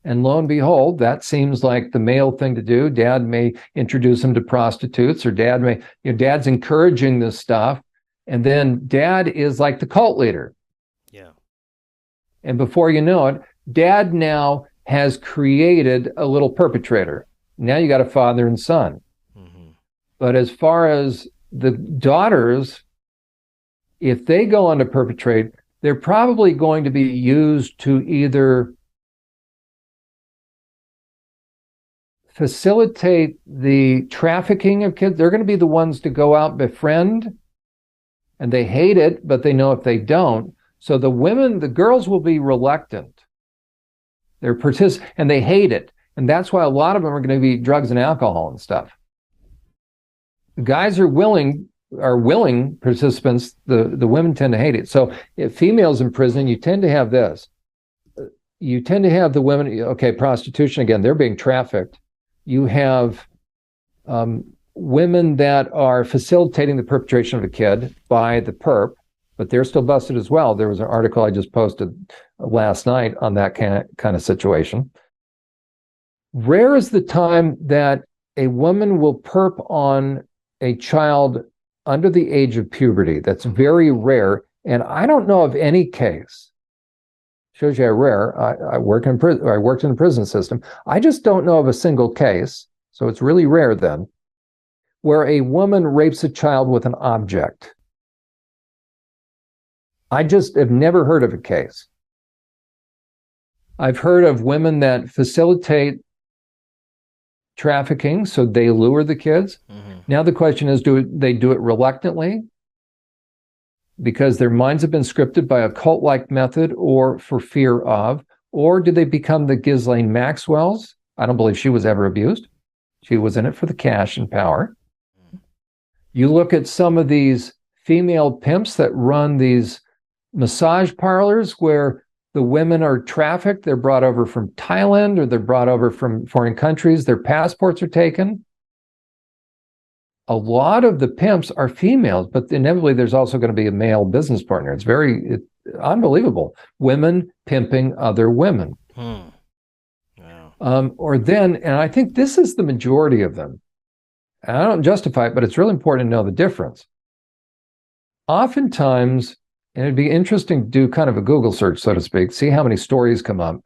And lo and behold, that seems like the male thing to do. Dad may introduce him to prostitutes, or dad's encouraging this stuff. And then dad is like the cult leader. Yeah. And before you know it, dad now has created a little perpetrator. Now you got a father and son. Mm-hmm. But as far as the daughters, if they go on to perpetrate, they're probably going to be used to either facilitate the trafficking of kids. They're going to be the ones to go out and befriend, and they hate it, but they know if they don't. So the girls will be reluctant. And they hate it. And that's why a lot of them are going to be drugs and alcohol and stuff. The guys are willing participants. The women tend to hate it. So if females in prison, you tend to have this. You tend to have the women, okay, prostitution again, they're being trafficked. You have women that are facilitating the perpetration of a kid by the perp, but they're still busted as well. There was an article I just posted last night on that kind of situation. Rare is the time that a woman will perp on a child under the age of puberty. That's very rare. And I don't know of any case. Shows you how rare. I worked in the prison system. I just don't know of a single case, so it's really rare then, where a woman rapes a child with an object. I just have never heard of a case. I've heard of women that facilitate trafficking, so they lure the kids. Mm-hmm. Now the question is, do they do it reluctantly because their minds have been scripted by a cult-like method, or for fear of, or do they become the Ghislaine Maxwell's? I don't believe she was ever abused. She was in it for the cash and power. You look at some of these female pimps that run these massage parlors where the women are trafficked. They're brought over from Thailand, or they're brought over from foreign countries. Their passports are taken. A lot of the pimps are females, but inevitably there's also going to be a male business partner. It's unbelievable. Women pimping other women. Wow. And I think this is the majority of them. And I don't justify it, but it's really important to know the difference. Oftentimes, and it'd be interesting to do kind of a Google search, so to speak, see how many stories come up.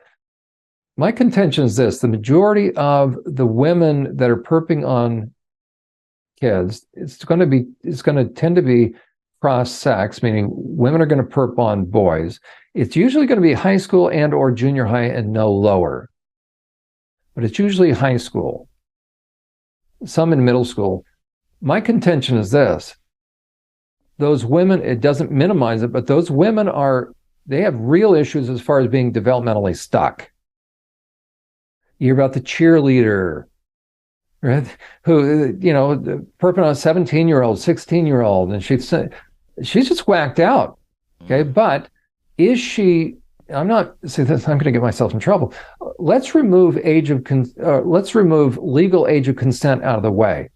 My contention is this: the majority of the women that are perping on kids, it's going to tend to be cross-sex, meaning women are going to perp on boys. It's usually going to be high school and or junior high and no lower. But it's usually high school. Some in middle school. My contention is this: those women, it doesn't minimize it, but those women they have real issues as far as being developmentally stuck. You hear about the cheerleader, right? Who, perping on a 17-year-old, 16-year-old, and she's just whacked out. Okay. But is she, I'm going to get myself in trouble. Let's remove legal age of consent out of the way.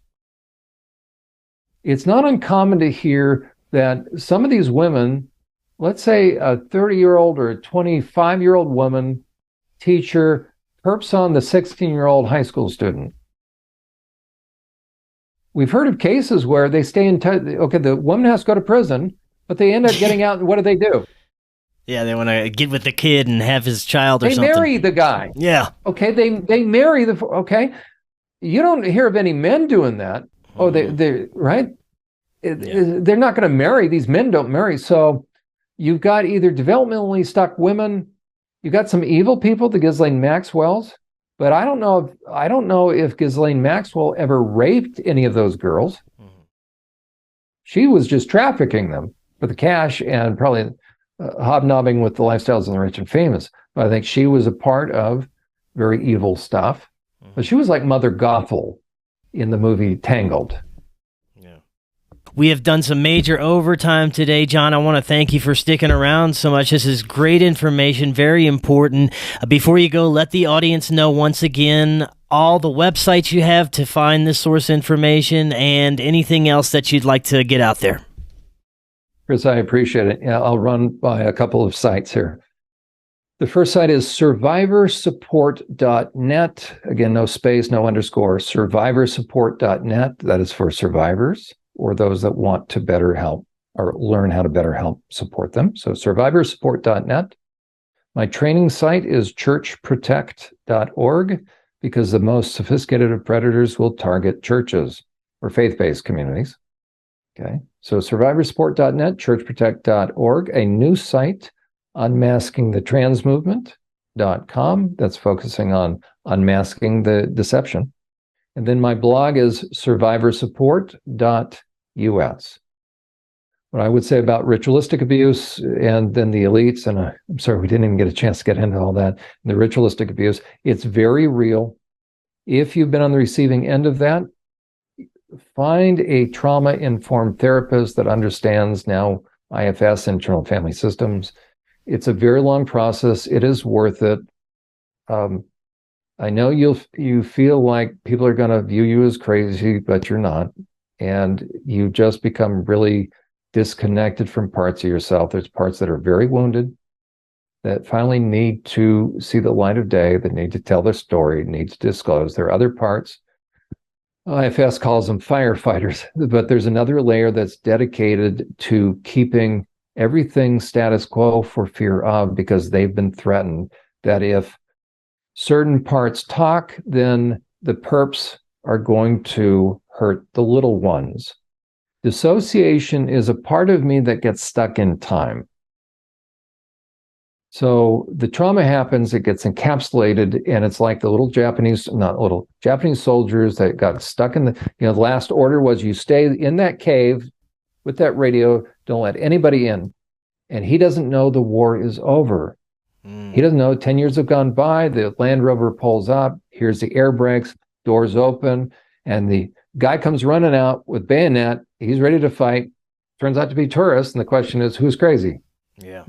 It's not uncommon to hear that some of these women, let's say a 30-year-old or a 25-year-old woman teacher, perps on the 16-year-old high school student. We've heard of cases where they stay in touch. Okay, the woman has to go to prison, but they end up getting out, and what do? Yeah, they want to get with the kid and have his child or something. They marry the guy. Yeah. Okay, they marry okay. You don't hear of any men doing that. Oh, they right? They're not going to marry. These men don't marry. So you've got either developmentally stuck women, you've got some evil people, the Ghislaine Maxwells, but I don't know if Ghislaine Maxwell ever raped any of those girls. Mm-hmm. She was just trafficking them for the cash and probably hobnobbing with the lifestyles of the rich and famous. But I think she was a part of very evil stuff. Mm-hmm. But she was like Mother Gothel in the movie Tangled. We have done some major overtime today, Jon. I want to thank you for sticking around so much. This is great information, very important. Before you go, let the audience know once again all the websites you have to find this source information and anything else that you'd like to get out there. Chris, I appreciate it. Yeah, I'll run by a couple of sites here. The first site is SurvivorSupport.net. Again, no space, no underscore. SurvivorSupport.net. That is for survivors or those that want to better help or learn how to better help support them. So SurvivorSupport.net. My training site is churchprotect.org because the most sophisticated of predators will target churches or faith-based communities. Okay, so SurvivorSupport.net, churchprotect.org, a new site, unmaskingthetransmovement.com. That's focusing on unmasking the deception. And then my blog is SurvivorSupport.us. What I would say about ritualistic abuse and then the elites, and I'm sorry, we didn't even get a chance to get into all that, the ritualistic abuse, it's very real. If you've been on the receiving end of that, find a trauma-informed therapist that understands now IFS, internal family systems. It's a very long process. It is worth it. I know you feel like people are going to view you as crazy, but you're not. And you just become really disconnected from parts of yourself. There's parts that are very wounded that finally need to see the light of day, that need to tell their story, need to disclose. There are other parts. IFS calls them firefighters, but there's another layer that's dedicated to keeping everything status quo for fear of, because they've been threatened that if certain parts talk, then the perps are going to hurt the little ones. Dissociation is a part of me that gets stuck in time. So the trauma happens, it gets encapsulated, and it's like the Japanese soldiers that got stuck in the last order was you stay in that cave with that radio, don't let anybody in. And he doesn't know the war is over. He doesn't know 10 years have gone by, the Land Rover pulls up, here's the air brakes, doors open, and the guy comes running out with bayonet, he's ready to fight, turns out to be tourists, and the question is, who's crazy? Yeah.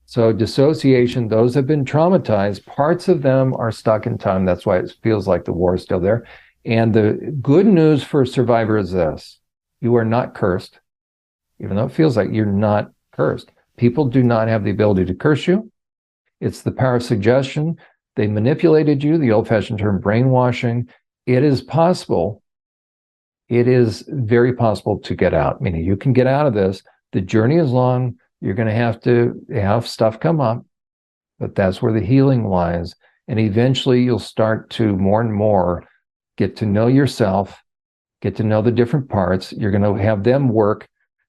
So dissociation, those have been traumatized. Parts of them are stuck in time. That's why it feels like the war is still there. And the good news for a survivor is this: you are not cursed, even though it feels like you're not cursed. People do not have the ability to curse you. It's the power of suggestion. They manipulated you, the old-fashioned term brainwashing. It is possible. It is very possible to get out, meaning you can get out of this. The journey is long. You're going to have stuff come up, but that's where the healing lies. And eventually you'll start to more and more get to know yourself, get to know the different parts. You're going to have them work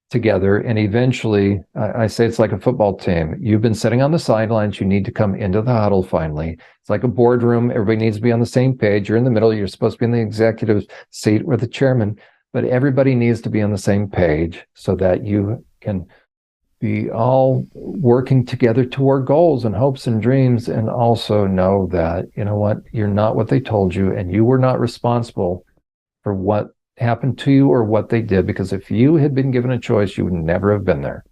together. And eventually, I say it's like a football team. You've been sitting on the sidelines. You need to come into the huddle finally. It's like a boardroom. Everybody needs to be on the same page. You're in the middle. You're supposed to be in the executive seat with the chairman, but everybody needs to be on the same page so that you can be all working together toward goals and hopes and dreams, and also know that, you know what, you're not what they told you, and you were not responsible for what happened to you or what they did, because if you had been given a choice, you would never have been there.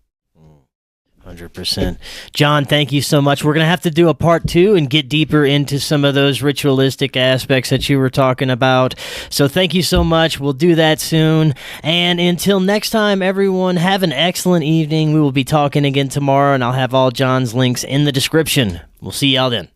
100%. Jon, thank you so much. We're going to have to do a part 2 and get deeper into some of those ritualistic aspects that you were talking about. So thank you so much. We'll do that soon. And until next time, everyone, have an excellent evening. We will be talking again tomorrow, and I'll have all Jon's links in the description. We'll see y'all then.